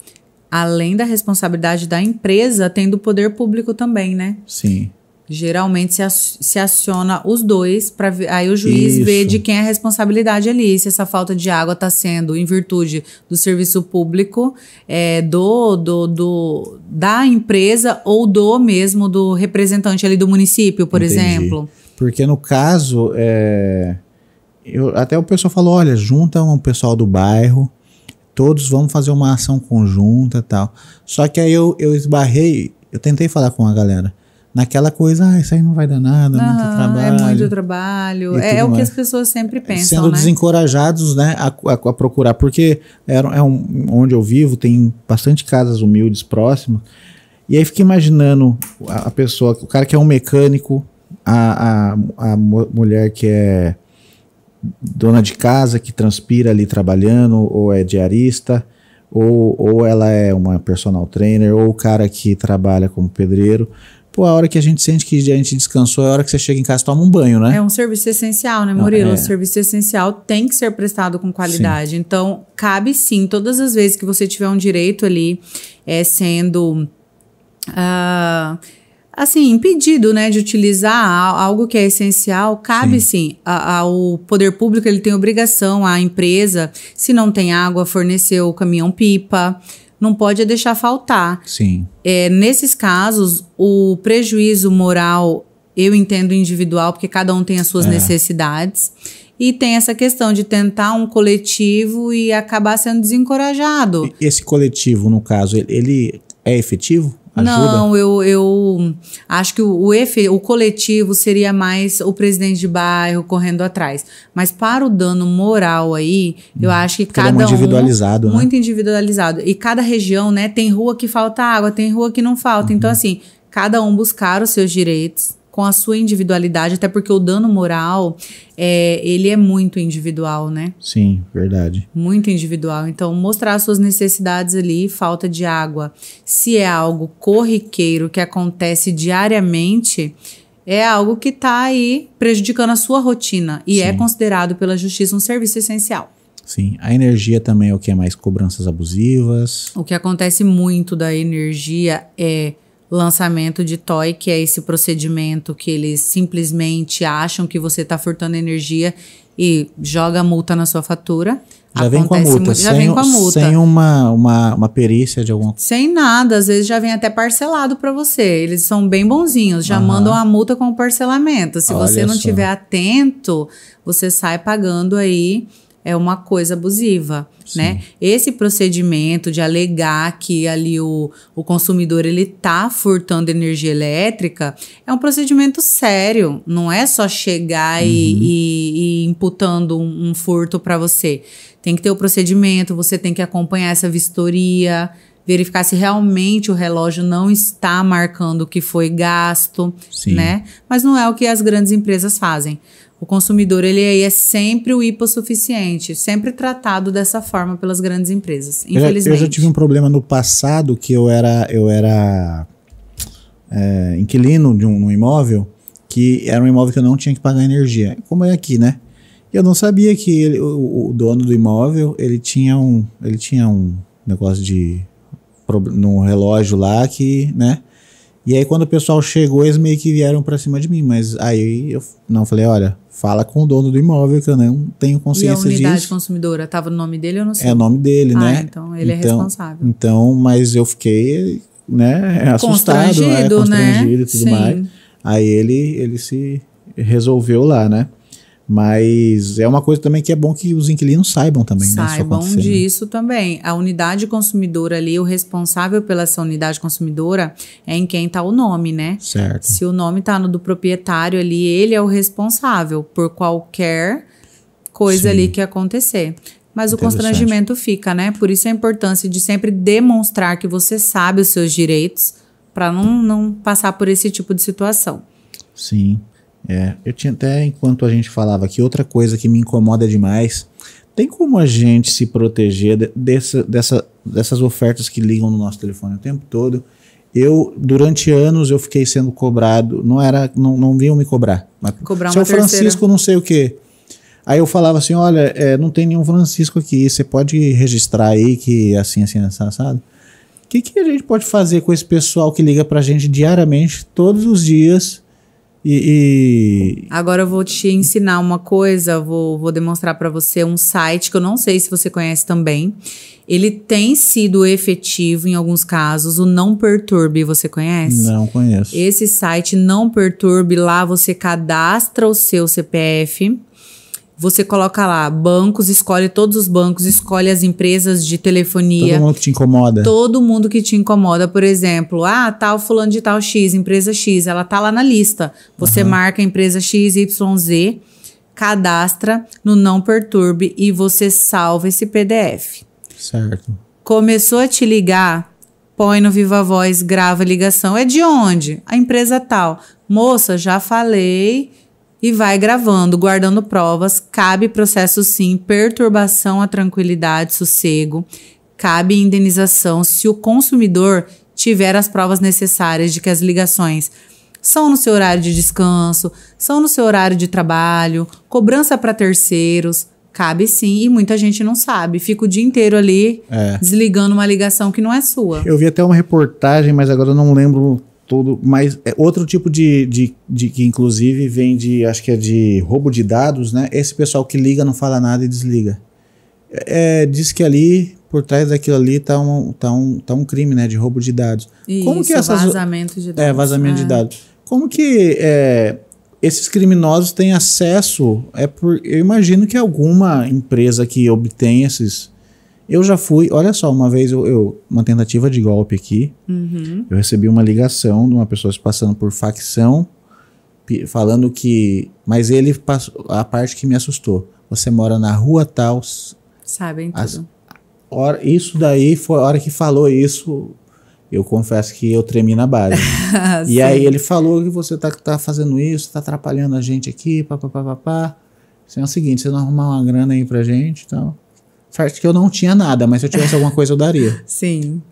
além da responsabilidade da empresa, tem do poder público também, né? Sim. Geralmente se aciona os dois, aí o juiz vê de quem é a responsabilidade ali, se essa falta de água está sendo em virtude do serviço público, da empresa ou do representante ali do município, por exemplo. Porque no caso, até o pessoal falou, olha, junta um pessoal do bairro, todos vamos fazer uma ação conjunta e tal. Só que aí eu esbarrei, eu tentei falar com a galera, naquela coisa, isso aí não vai dar nada, muito trabalho. É muito trabalho. É o que as pessoas sempre pensam, sendo desencorajados, né, a procurar. Porque onde eu vivo, tem bastante casas humildes próximas. E aí fiquei imaginando a pessoa, o cara que é um mecânico, a mulher que é dona de casa, que transpira ali trabalhando, ou é diarista, ou ela é uma personal trainer, ou o cara que trabalha como pedreiro. Pô, a hora que a gente sente que a gente descansou é a hora que você chega em casa e toma um banho, né? É um serviço essencial, né, Murilo? O serviço essencial tem que ser prestado com qualidade. Sim. Então, cabe sim, todas as vezes que você tiver um direito ali sendo, impedido, né, de utilizar algo que é essencial, cabe sim. Ao poder público, ele tem obrigação, a empresa, se não tem água, fornecer o caminhão-pipa. Não pode deixar faltar. Sim. Nesses casos, o prejuízo moral, eu entendo individual, porque cada um tem as suas necessidades. E tem essa questão de tentar um coletivo e acabar sendo desencorajado. Esse coletivo, no caso, ele é efetivo? Ajuda? Não, eu acho que o coletivo seria mais o presidente de bairro correndo atrás. Mas para o dano moral aí, eu acho que cada muito individualizado, né? Muito individualizado. E cada região, né, tem rua que falta água, tem rua que não falta. Então, assim, cada um buscar os seus direitos com a sua individualidade, até porque o dano moral, ele é muito individual, né? Sim, verdade. Muito individual. Então, mostrar as suas necessidades ali, falta de água. Se é algo corriqueiro que acontece diariamente, é algo que está aí prejudicando a sua rotina e é considerado pela justiça um serviço essencial. Sim, a energia também é o que é mais cobranças abusivas. O que acontece muito da energia é lançamento de TOI, que é esse procedimento que eles simplesmente acham que você está furtando energia e joga a multa na sua fatura. Já vem com a multa. Sem uma perícia de alguma coisa. Sem nada, às vezes já vem até parcelado para você. Eles são bem bonzinhos, já mandam a multa com o parcelamento. Se você não estiver atento, você sai pagando aí. É uma coisa abusiva, né? Esse procedimento de alegar que ali o consumidor ele tá furtando energia elétrica é um procedimento sério. Não é só chegar e imputando um furto para você. Tem que ter o procedimento, você tem que acompanhar essa vistoria, verificar se realmente o relógio não está marcando o que foi gasto, né? Mas não é o que as grandes empresas fazem. O consumidor, ele é sempre o hipossuficiente, sempre tratado dessa forma pelas grandes empresas, infelizmente. Eu já tive um problema no passado que eu era inquilino de um imóvel, que era um imóvel que eu não tinha que pagar energia, como é aqui, né? E eu não sabia que o dono do imóvel, ele tinha um negócio no relógio lá que, né? E aí quando o pessoal chegou, eles meio que vieram pra cima de mim, mas aí eu falei, olha, fala com o dono do imóvel que eu não tenho consciência disso. E a unidade consumidora, tava no nome dele ou no seu? É o nome dele, né? Então ele é responsável. Então, mas eu fiquei, né, assustado, constrangido, e tudo mais. Aí ele se resolveu lá, né? Mas é uma coisa também que é bom que os inquilinos saibam também. Saibam disso também. A unidade consumidora ali, o responsável pela essa unidade consumidora é em quem está o nome, né? Certo. Se o nome está no do proprietário ali, ele é o responsável por qualquer coisa ali que acontecer. Mas o constrangimento fica, né? Por isso a importância de sempre demonstrar que você sabe os seus direitos para não passar por esse tipo de situação. Sim. Eu tinha até, enquanto a gente falava aqui, outra coisa que me incomoda demais. Tem como a gente se proteger dessas ofertas que ligam no nosso telefone o tempo todo Durante anos, eu fiquei sendo cobrado, não vinham me cobrar. Mas, Cobrar seu uma terceira. Francisco, não sei o quê. Aí eu falava assim, olha, não tem nenhum Francisco aqui, você pode registrar aí que assim, assado. O que a gente pode fazer com esse pessoal que liga pra gente diariamente, todos os dias? Agora eu vou te ensinar uma coisa, vou demonstrar para você um site que eu não sei se você conhece também. Ele tem sido efetivo em alguns casos, o Não Perturbe, você conhece? Não conheço. Esse site Não Perturbe, lá você cadastra o seu CPF, você coloca lá bancos, escolhe todos os bancos, escolhe as empresas de telefonia. Todo mundo que te incomoda. Todo mundo que te incomoda, por exemplo, tal fulano de tal X, empresa X, ela tá lá na lista. Você marca a empresa XYZ, cadastra no Não Perturbe e você salva esse PDF. Certo. Começou a te ligar, põe no Viva Voz, grava a ligação. É de onde? A empresa tal. Moça, já falei... E vai gravando, guardando provas. Cabe processo sim, perturbação à tranquilidade, sossego. Cabe indenização se o consumidor tiver as provas necessárias de que as ligações são no seu horário de descanso, são no seu horário de trabalho, cobrança para terceiros. Cabe sim, e muita gente não sabe. Fica o dia inteiro ali desligando uma ligação que não é sua. Eu vi até uma reportagem, mas agora eu não lembro... Tudo, mas é outro tipo de que inclusive vem acho que é de roubo de dados, né? Esse pessoal que liga, não fala nada e desliga. Diz que ali, por trás daquilo ali, tá um crime, né? De roubo de dados. Isso, como que vazamento de dados. Vazamento de dados. Como que esses criminosos têm acesso? Eu imagino que alguma empresa que obtém esses... Eu já fui, olha só, uma vez uma tentativa de golpe aqui, eu recebi uma ligação de uma pessoa se passando por facção, falando que, mas ele passou, a parte que me assustou, você mora na rua tal. Sabem tudo. Isso daí foi a hora que falou isso, eu confesso que eu tremi na base. E aí ele falou que você tá fazendo isso, tá atrapalhando a gente aqui, papapá. É o seguinte, você não arrumar uma grana aí pra gente e tal. Parte que eu não tinha nada, mas se eu tivesse alguma coisa eu daria. Sim.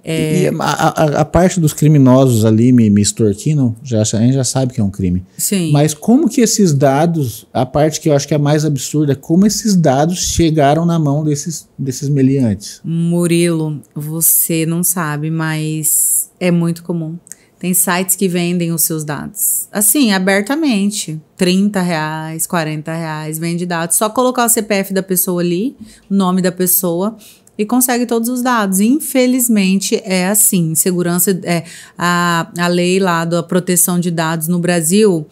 E a parte dos criminosos ali me extorquindo, a gente já sabe que é um crime. Sim. Mas como que esses dados, a parte que eu acho que é mais absurda, como esses dados chegaram na mão desses meliantes? Murilo, você não sabe, mas é muito comum. Tem sites que vendem os seus dados. Assim, abertamente. R$30, R$40, vende dados. Só colocar o CPF da pessoa ali, o nome da pessoa, e consegue todos os dados. Infelizmente, é assim. Segurança, a lei lá da proteção de dados no Brasil,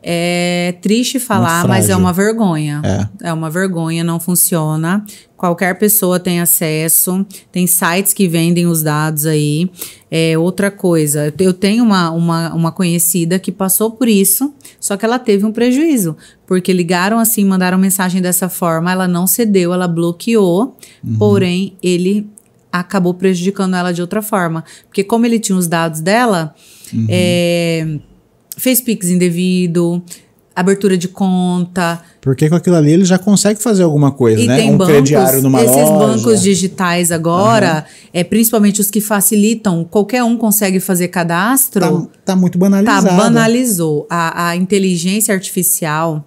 é triste falar, mas é uma vergonha. É uma vergonha, não funciona. Qualquer pessoa tem acesso, tem sites que vendem os dados aí. Outra coisa, eu tenho uma conhecida que passou por isso, só que ela teve um prejuízo, porque ligaram assim, mandaram mensagem dessa forma, ela não cedeu, ela bloqueou, porém ele acabou prejudicando ela de outra forma, porque como ele tinha os dados dela, fez Pix indevido, abertura de conta. Porque com aquilo ali ele já consegue fazer alguma coisa, e né? Tem bancos, crediário numa loja. Esses bancos digitais agora, principalmente os que facilitam, qualquer um consegue fazer cadastro. Tá muito banalizado. Banalizou. A inteligência artificial,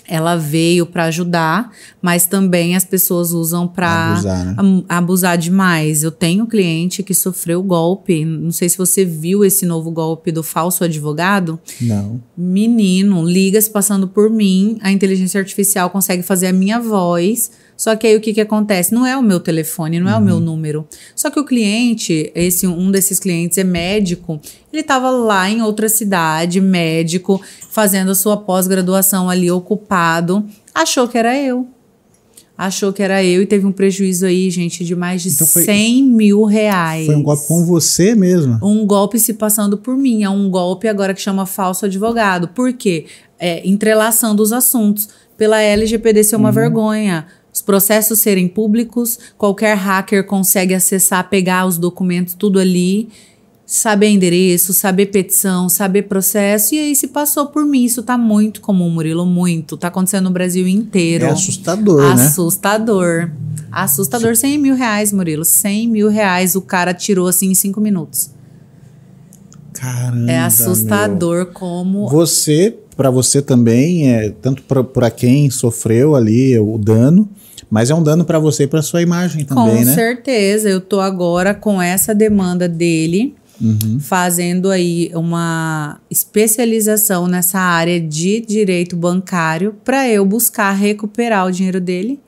ela veio para ajudar, mas também as pessoas usam para abusar demais. Eu tenho um cliente que sofreu golpe. Não sei se você viu esse novo golpe do falso advogado. Não. Menino, liga se passando por mim. A inteligência artificial consegue fazer a minha voz. Só que aí o que acontece? Não é o meu telefone, não é o meu número. Só que o cliente, um desses clientes é médico, ele estava lá em outra cidade, médico, fazendo a sua pós-graduação ali, ocupado, achou que era eu. E teve um prejuízo aí, gente, de mais de R$100 mil. Foi um golpe com você mesmo? Um golpe se passando por mim. É um golpe agora que chama falso advogado. Por quê? Entrelaçando os assuntos. Pela LGPD ser uma vergonha. Os processos serem públicos, qualquer hacker consegue acessar, pegar os documentos, tudo ali. saber endereço, saber petição, saber processo, e aí se passou por mim. Isso tá muito comum, Murilo, muito. Tá acontecendo no Brasil inteiro. É assustador, né? Assustador. 100 mil reais, Murilo. 100 mil reais o cara tirou assim em 5 minutos. Caramba, é assustador como... Para você também, tanto para quem sofreu ali o dano, mas é um dano para você e para sua imagem também, né? Com né? certeza. Eu tô agora com essa demanda dele, fazendo aí uma especialização nessa área de direito bancário para eu buscar recuperar o dinheiro dele,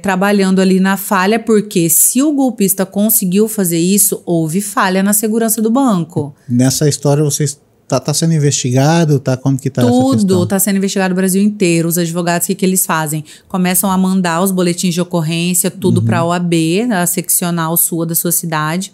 trabalhando ali na falha, porque se o golpista conseguiu fazer isso, houve falha na segurança do banco. Nessa história você tá sendo investigado? Como que tá essa questão? Tudo tá sendo investigado no Brasil inteiro. Os advogados, o que eles fazem? Começam a mandar os boletins de ocorrência, tudo para a OAB, a seccional sua da sua cidade.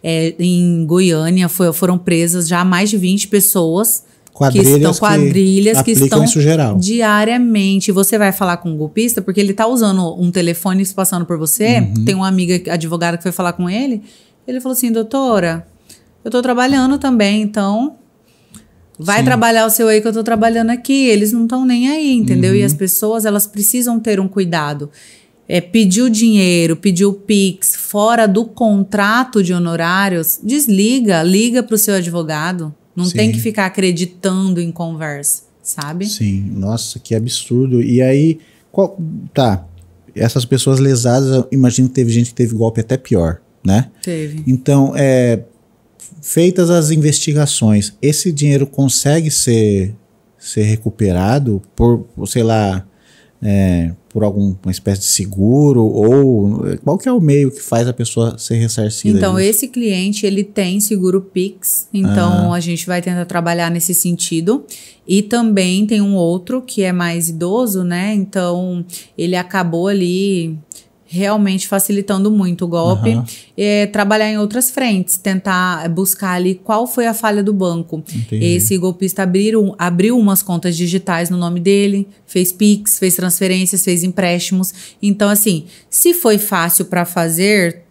Em Goiânia foram presas já mais de 20 pessoas. Quadrilhas que estão isso geral. Diariamente. Você vai falar com o golpista, porque ele tá usando um telefone se passando por você. Tem uma amiga advogada que foi falar com ele. Ele falou assim, doutora, eu tô trabalhando também, então vai trabalhar o seu aí que eu tô trabalhando aqui. Eles não estão nem aí, entendeu? E as pessoas, elas precisam ter um cuidado. Pediu dinheiro, pediu Pix fora do contrato de honorários, desliga, liga pro seu advogado. Não tem que ficar acreditando em conversa, sabe? Sim, nossa, que absurdo. E aí, essas pessoas lesadas, eu imagino que teve gente que teve golpe até pior, né? Teve. Então, feitas as investigações, esse dinheiro consegue ser recuperado por, sei lá, por alguma espécie de seguro, ou qual que é o meio que faz a pessoa ser ressarcida? Então, disso? esse cliente, ele tem seguro Pix, então a gente vai tentar trabalhar nesse sentido. E também tem um outro que é mais idoso, né? Então, ele acabou ali realmente facilitando muito o golpe. Trabalhar em outras frentes, tentar buscar ali qual foi a falha do banco. Entendi. Esse golpista abriu umas contas digitais no nome dele, fez Pix, fez transferências, fez empréstimos. Então, assim, se foi fácil para fazer,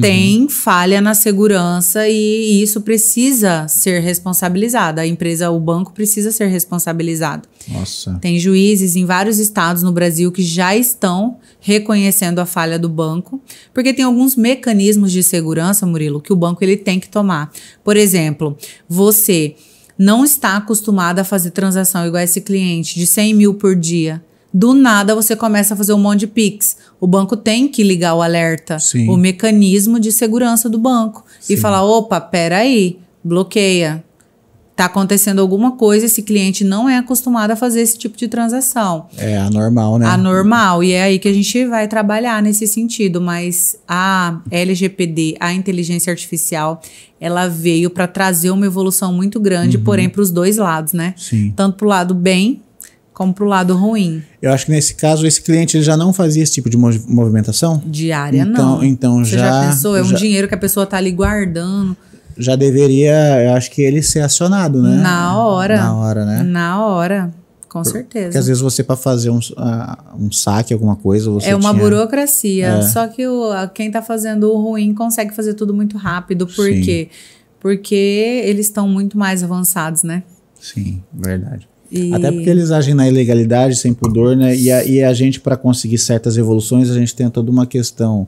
tem falha na segurança e isso precisa ser responsabilizado. A empresa, o banco precisa ser responsabilizado. Nossa. Tem juízes em vários estados no Brasil que já estão reconhecendo a falha do banco, porque tem alguns mecanismos de segurança, Murilo, que o banco ele tem que tomar. Por exemplo, você não está acostumado a fazer transação igual esse cliente de 100 mil por dia. Do nada você começa a fazer um monte de Pix. O banco tem que ligar o alerta, o mecanismo de segurança do banco. E falar, opa, peraí, bloqueia. Tá acontecendo alguma coisa, esse cliente não é acostumado a fazer esse tipo de transação. É anormal, né? Anormal, e é aí que a gente vai trabalhar nesse sentido. Mas a LGPD, a inteligência artificial, ela veio para trazer uma evolução muito grande, porém para os dois lados, né? Sim. Tanto pro lado bem como pro lado ruim. Eu acho que nesse caso, esse cliente ele já não fazia esse tipo de movimentação? Diária, não. Então Você já pensou? É um dinheiro que a pessoa tá ali guardando. Já deveria, eu acho que ele ser acionado, né? Na hora. Na hora, né? Na hora, com certeza. Porque às vezes você, para fazer um saque, alguma coisa, você uma burocracia. Só que quem tá fazendo o ruim consegue fazer tudo muito rápido. Por quê? Porque eles estão muito mais avançados, né? Sim, verdade. Até porque eles agem na ilegalidade, sem pudor, né? E a gente, para conseguir certas evoluções, a gente tem toda uma questão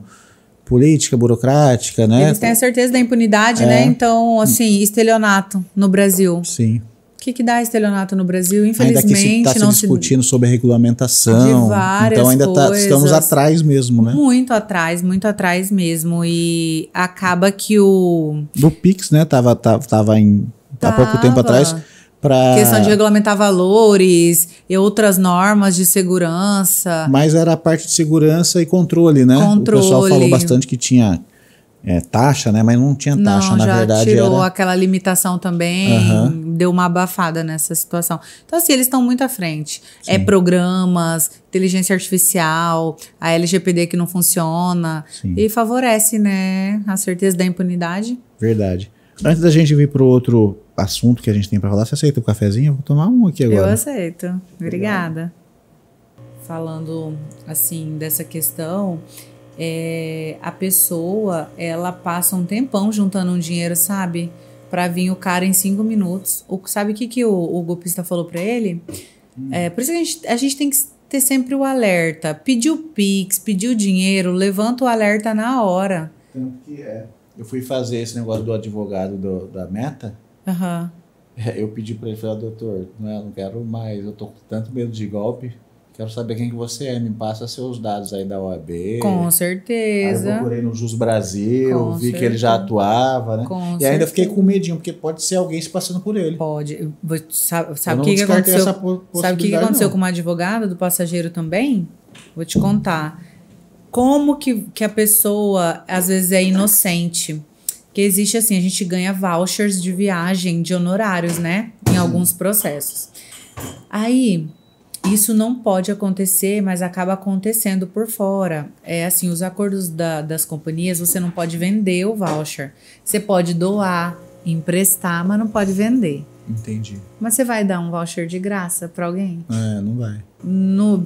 política, burocrática, né? Eles têm a certeza da impunidade, né? Então, assim, estelionato no Brasil. Sim. O que dá estelionato no Brasil? Infelizmente, ainda que está se discutindo sobre a regulamentação. De várias então ainda coisas. Estamos atrás mesmo, né? Muito atrás mesmo. E acaba que do Pix, né? Tava há pouco tempo atrás. Questão de regulamentar valores e outras normas de segurança. Mas era a parte de segurança e controle, né? O pessoal falou bastante que tinha taxa, né? Mas não tinha taxa, na verdade. Tirou aquela limitação também, deu uma abafada nessa situação. Então, assim, eles estão muito à frente. Programas, inteligência artificial, a LGPD que não funciona. E favorece, né, a certeza da impunidade. Verdade. Antes da gente vir para o outro assunto que a gente tem para falar, você aceita o cafezinho? Eu vou tomar um aqui agora. Eu aceito. Obrigada. Falando, assim, dessa questão, a pessoa, ela passa um tempão juntando um dinheiro, sabe? Pra vir o cara em 5 minutos. Sabe o que o golpista falou pra ele? Por isso que a gente tem que ter sempre o alerta. Pediu Pix, pediu dinheiro, levanta o alerta na hora. Tanto que eu fui fazer esse negócio do advogado da Meta. Aham. Eu pedi pra ele, falei, doutor, não quero mais, eu tô com tanto medo de golpe, quero saber quem que você é, me passa seus dados aí da OAB. Com certeza. Aí eu procurei no Jus Brasil, vi que ele já atuava, né? E ainda fiquei com medinho, porque pode ser alguém se passando por ele. Pode. Sabe o que aconteceu? Sabe o que aconteceu com uma advogada do passageiro também? Vou te contar. Como que a pessoa, às vezes, é inocente? Que existe assim, a gente ganha vouchers de viagem, de honorários, né? Em alguns processos. Aí, isso não pode acontecer, mas acaba acontecendo por fora. Assim, os acordos das companhias, você não pode vender o voucher. Você pode doar, emprestar, mas não pode vender. Entendi. Mas você vai dar um voucher de graça pra alguém? Não vai.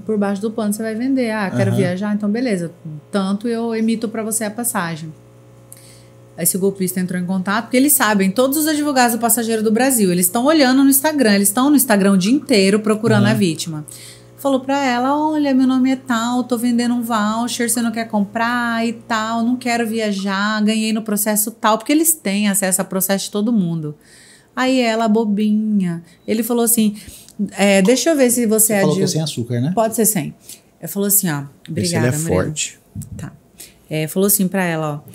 Por baixo do pano você vai vender. Quero viajar, então beleza. Tanto eu emito pra você a passagem. Esse golpista entrou em contato, porque eles sabem, todos os advogados do passageiro do Brasil, eles estão olhando no Instagram, eles estão no Instagram o dia inteiro procurando a vítima. Falou pra ela, olha, meu nome é tal, tô vendendo um voucher, você não quer comprar e tal, não quero viajar, ganhei no processo tal, porque eles têm acesso a processo de todo mundo. Aí ela, bobinha, ele falou assim, deixa eu ver se você falou que é sem açúcar, né? Pode ser sem. Ele falou assim, ó, obrigada, ele é forte. Tá. Falou assim pra ela, ó,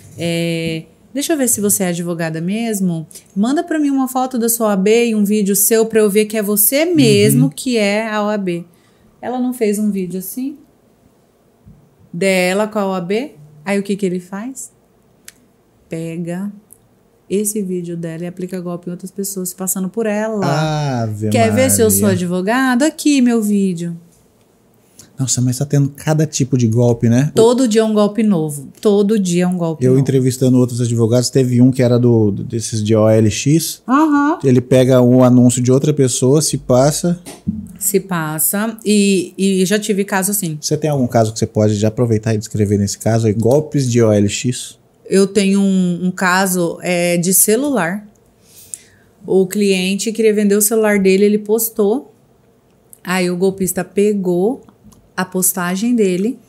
deixa eu ver se você é advogada mesmo. Manda pra mim uma foto da sua OAB e um vídeo seu pra eu ver que é você mesmo que é a OAB. Ela não fez um vídeo assim? Dela com a OAB? Aí o que ele faz? Pega esse vídeo dela e aplica golpe em outras pessoas, passando por ela. Quer ver se eu sou advogado? Aqui, meu vídeo. Nossa, mas tá tendo cada tipo de golpe, né? Todo dia é um golpe novo. Todo dia é um golpe novo. Eu entrevistando outros advogados, teve um que era desses de OLX. Ele pega um anúncio de outra pessoa, se passa. E já tive caso assim. Você tem algum caso que você pode já aproveitar e descrever nesse caso aí? Golpes de OLX? Eu tenho um caso de celular. O cliente queria vender o celular dele, ele postou. Aí o golpista pegou a postagem dele,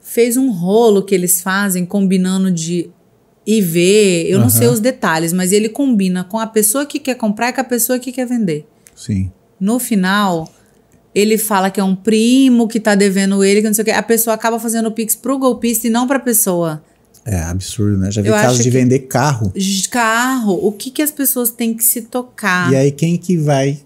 fez um rolo que eles fazem combinando de IV, eu não sei os detalhes, mas ele combina com a pessoa que quer comprar e com a pessoa que quer vender. Sim. No final, ele fala que é um primo que tá devendo ele, que não sei o que, a pessoa acaba fazendo o Pix pro golpista e não pra pessoa. É absurdo, né? Já vi casos de vender carro. O que as pessoas têm que se tocar? E aí quem que vai...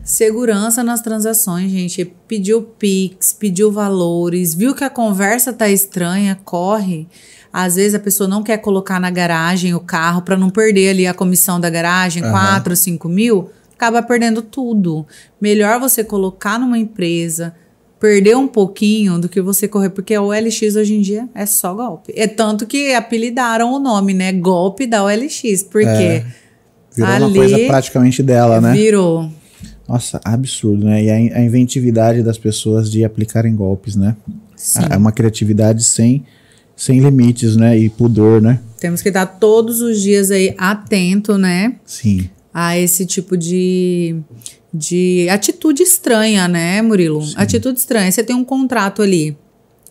Segurança nas transações, gente. Pediu Pix, pediu valores, viu que a conversa tá estranha, corre. Às vezes a pessoa não quer colocar na garagem o carro para não perder ali a comissão da garagem, 4, 5 mil, acaba perdendo tudo. Melhor você colocar numa empresa, perder um pouquinho do que você correr, porque a OLX hoje em dia é só golpe. É tanto que apelidaram o nome, né? Golpe da OLX, porque virou uma coisa praticamente dela, né? Virou. Nossa, absurdo, né? E a inventividade das pessoas de aplicarem golpes, né? Sim. É uma criatividade sem limites, né? E pudor, né? Temos que estar todos os dias aí atento, né? Sim. A esse tipo de atitude estranha, né, Murilo? Sim. Atitude estranha. Você tem um contrato ali,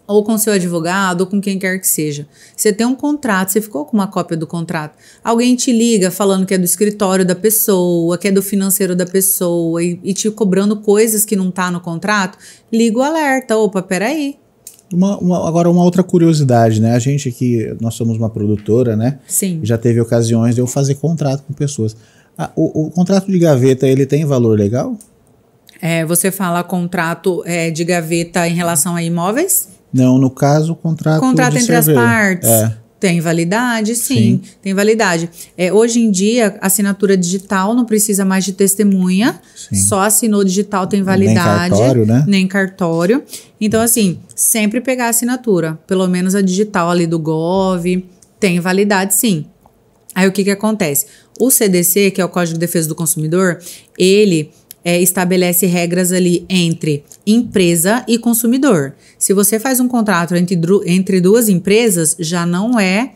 ou com seu advogado, ou com quem quer que seja. Você tem um contrato, você ficou com uma cópia do contrato. Alguém te liga falando que é do escritório da pessoa, que é do financeiro da pessoa, e te cobrando coisas que não tá no contrato, liga o alerta. Opa, peraí. Agora, uma outra curiosidade, né? A gente aqui, nós somos uma produtora, né? Sim. Já teve ocasiões de eu fazer contrato com pessoas. O contrato de gaveta, ele tem valor legal? Você fala contrato de gaveta em relação a imóveis? Não, no caso, contrato de entre as partes. Tem validade, sim. Tem validade. Hoje em dia, assinatura digital não precisa mais de testemunha. Sim. Só assinou digital tem validade. Nem cartório, né? Nem cartório. Então, assim, sempre pegar a assinatura. Pelo menos a digital ali do Gov. Tem validade, sim. Aí, o que acontece? O CDC, que é o Código de Defesa do Consumidor, ele estabelece regras ali entre empresa e consumidor. Se você faz um contrato entre duas empresas, já não é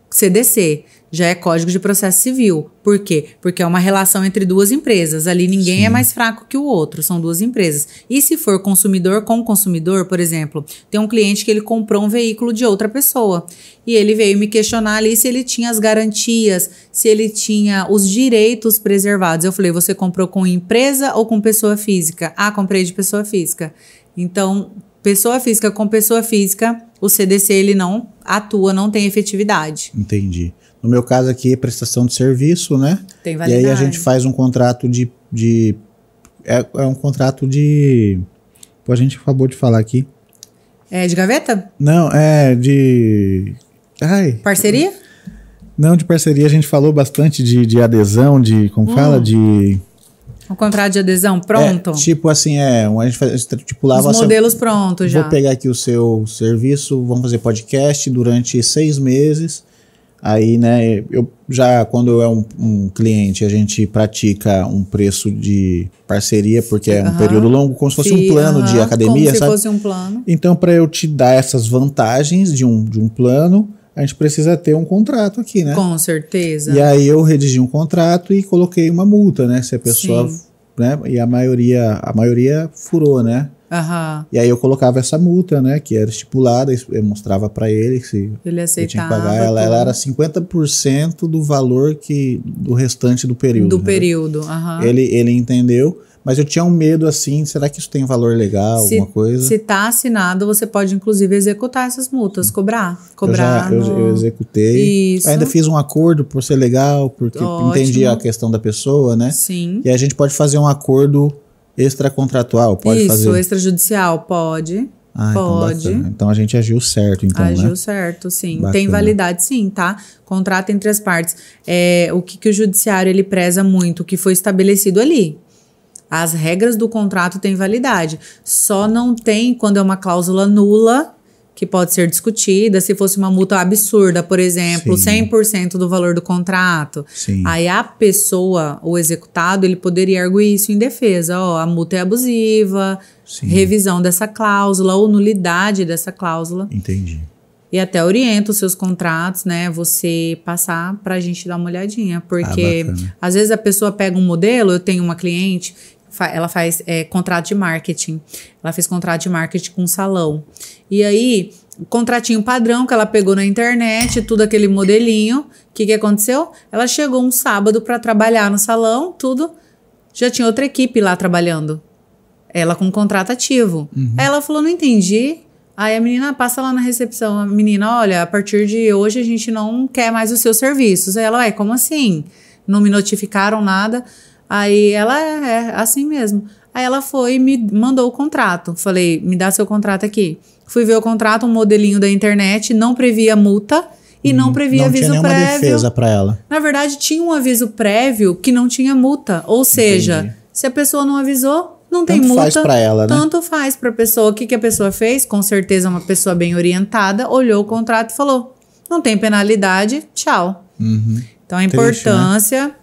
CDC, já é Código de Processo Civil. Por quê? Porque é uma relação entre duas empresas. Ali ninguém é mais fraco que o outro, são duas empresas. E se for consumidor com consumidor, por exemplo, tem um cliente que ele comprou um veículo de outra pessoa e ele veio me questionar ali se ele tinha as garantias, se ele tinha os direitos preservados. Eu falei, você comprou com empresa ou com pessoa física? Ah, comprei de pessoa física. Então, pessoa física com pessoa física, o CDC ele não atua, não tem efetividade. Entendi. No meu caso aqui é prestação de serviço, né? Tem validade. E aí a gente faz um contrato é um contrato de... Pô, a gente acabou de falar aqui. É de gaveta? Não, é de... Parceria? Não, de parceria a gente falou bastante de adesão, de... Como fala? De... Um contrato de adesão pronto? Tipo assim, a gente estipulava... Os modelos prontos já. Vou pegar aqui o seu serviço, vamos fazer podcast durante 6 meses... Aí, né, quando é um cliente, a gente pratica um preço de parceria, porque é um período longo, como se fosse um plano de academia, como sabe? Como se fosse um plano. Então, para eu te dar essas vantagens de um plano, a gente precisa ter um contrato aqui, né? Com certeza. E aí eu redigi um contrato e coloquei uma multa, né? Se a pessoa, né? E a maioria furou, né? E aí eu colocava essa multa, né, que era estipulada, eu mostrava para ele se ele aceitava, eu tinha que pagar. Ela era 50% do valor do restante do período. Do período, Ele entendeu, mas eu tinha um medo assim, será que isso tem valor legal, alguma coisa? Se tá assinado, você pode inclusive executar essas multas, cobrar. Eu executei. Isso. Ainda fiz um acordo por ser legal, porque entendi a questão da pessoa, né? Sim. E a gente pode fazer um acordo extracontratual, pode fazer? Isso, extrajudicial, pode. Pode. Então a gente agiu certo, então, Agiu né? certo, sim. Bacana. Tem validade, sim, tá? Contrato entre as partes. O que o judiciário, ele preza muito, o que foi estabelecido ali. As regras do contrato têm validade. Só não tem quando é uma cláusula nula, que pode ser discutida, se fosse uma multa absurda, por exemplo, 100% do valor do contrato. Sim. Aí a pessoa, o executado, ele poderia arguir isso em defesa. A multa é abusiva, revisão dessa cláusula ou nulidade dessa cláusula. Entendi. E até orienta os seus contratos, né? Você passar pra gente dar uma olhadinha. Porque às vezes a pessoa pega um modelo, eu tenho uma cliente... Ela faz contrato de marketing. Ela fez contrato de marketing com um salão. E aí, o contratinho padrão que ela pegou na internet, tudo aquele modelinho. O que aconteceu? Ela chegou um sábado para trabalhar no salão, tudo. Já tinha outra equipe lá trabalhando. Ela com um contrato ativo. Aí ela falou, não entendi. Aí a menina passa lá na recepção. A menina, olha, a partir de hoje a gente não quer mais os seus serviços. Aí ela, como assim? Não me notificaram nada. Aí ela assim mesmo. Aí ela foi e me mandou o contrato. Falei, me dá seu contrato aqui. Fui ver o contrato, um modelinho da internet, não previa multa e não previa aviso prévio. Não tinha nenhuma defesa para ela. Na verdade, tinha um aviso prévio que não tinha multa. Ou seja, se a pessoa não avisou, não tem multa. Tanto faz para ela, né? Tanto faz para a pessoa. O que a pessoa fez? Com certeza uma pessoa bem orientada, olhou o contrato e falou, não tem penalidade, tchau. Então a importância... Né?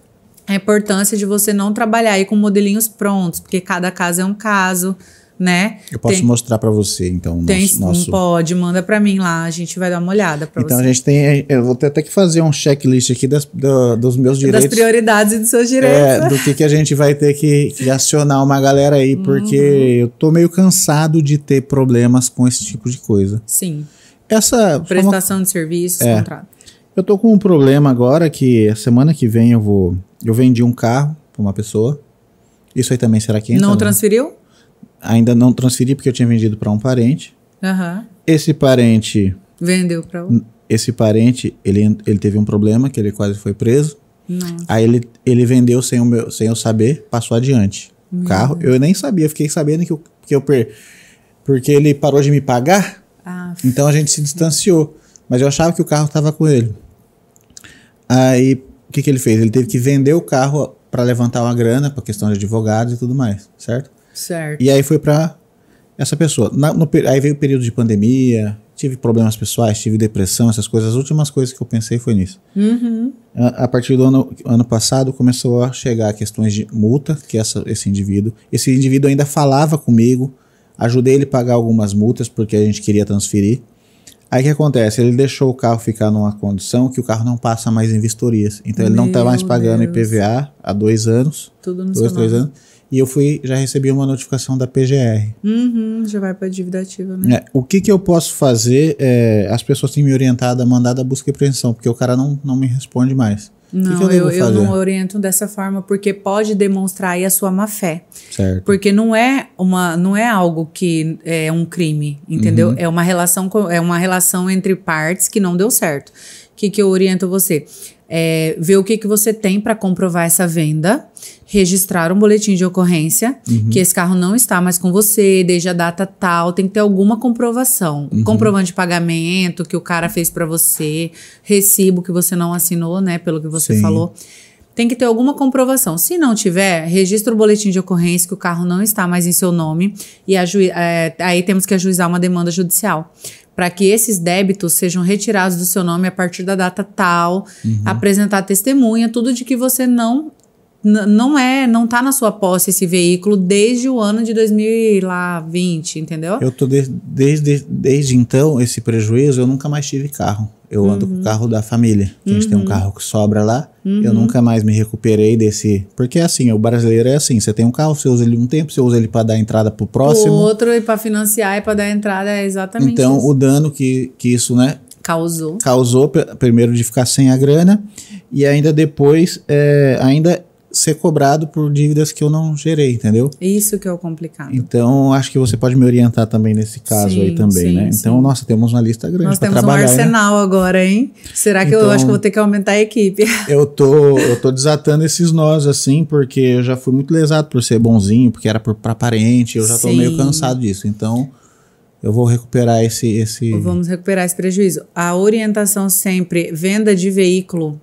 A importância de você não trabalhar aí com modelinhos prontos, porque cada caso é um caso, né? Eu posso mostrar para você, então, nosso... Pode, manda para mim lá, a gente vai dar uma olhada para você. Então, a gente tem... Eu vou ter até que fazer um checklist aqui dos meus direitos. Das prioridades e dos seus direitos. Do que a gente vai ter que acionar uma galera aí, porque eu tô meio cansado de ter problemas com esse tipo de coisa. Sim. Prestação de serviços, contrato. Eu tô com um problema agora que a semana que vem eu vendi um carro para uma pessoa. Isso aí também será que entra? Não transferiu? Ainda não transferi porque eu tinha vendido para um parente. Esse parente... Vendeu para outro? Esse parente, ele teve um problema que ele quase foi preso. Nossa. Aí ele vendeu sem eu saber, passou adiante. O carro, eu nem sabia, fiquei sabendo porque ele parou de me pagar. Então a gente se distanciou. Mas eu achava que o carro estava com ele. Aí, o que ele fez? Ele teve que vender o carro para levantar uma grana, para questão de advogados e tudo mais, certo? Certo. E aí foi para essa pessoa. Aí veio o período de pandemia, tive problemas pessoais, tive depressão, essas coisas. As últimas coisas que eu pensei foi nisso. A partir do ano passado começou a chegar questões de multa, que esse indivíduo ainda falava comigo, ajudei ele a pagar algumas multas porque a gente queria transferir. Aí o que acontece? Ele deixou o carro ficar numa condição que o carro não passa mais em vistorias. Então ele não está mais pagando IPVA há 2 anos. Tudo no 2, 3 anos. E eu já recebi uma notificação da PGR. Já vai para dívida ativa, né? O que eu posso fazer? As pessoas têm me orientado a mandar da busca e apreensão, porque o cara não me responde mais. Não, eu não oriento dessa forma, porque pode demonstrar aí a sua má fé. Certo. Porque não é algo que é um crime, entendeu? É uma relação entre partes que não deu certo. O que eu oriento você? Ver o que você tem para comprovar essa venda, registrar um boletim de ocorrência, que esse carro não está mais com você, desde a data tal, tem que ter alguma comprovação. Comprovante de pagamento que o cara fez para você, recibo que você não assinou, né, pelo que você falou. Tem que ter alguma comprovação. Se não tiver, registra o boletim de ocorrência que o carro não está mais em seu nome e aí temos que ajuizar uma demanda judicial para que esses débitos sejam retirados do seu nome a partir da data tal, apresentar testemunha, tudo de que você não tá na sua posse esse veículo desde o ano de 2020, entendeu? Eu tô desde então, esse prejuízo, eu nunca mais tive carro. Eu ando com o carro da família. A gente tem um carro que sobra lá. Eu nunca mais me recuperei desse... Porque assim, o brasileiro é assim, você tem um carro, você usa ele um tempo, você usa ele para dar entrada pro próximo. O outro e para financiar e para dar entrada é exatamente então, isso. O dano que isso, né? Causou, primeiro de ficar sem a grana e ainda depois ainda ser cobrado por dívidas que eu não gerei, entendeu? Isso que é o complicado. Então, acho que você pode me orientar também nesse caso aí também, né? Então, nossa, temos uma lista grande para trabalhar. Nós temos um arsenal agora, hein? Será que eu acho que eu vou ter que aumentar a equipe? Eu tô desatando esses nós, assim, porque eu já fui muito lesado por ser bonzinho, porque era pra parente, eu já tô meio cansado disso. Então, eu vou recuperar Vamos recuperar esse prejuízo. A orientação sempre, venda de veículo,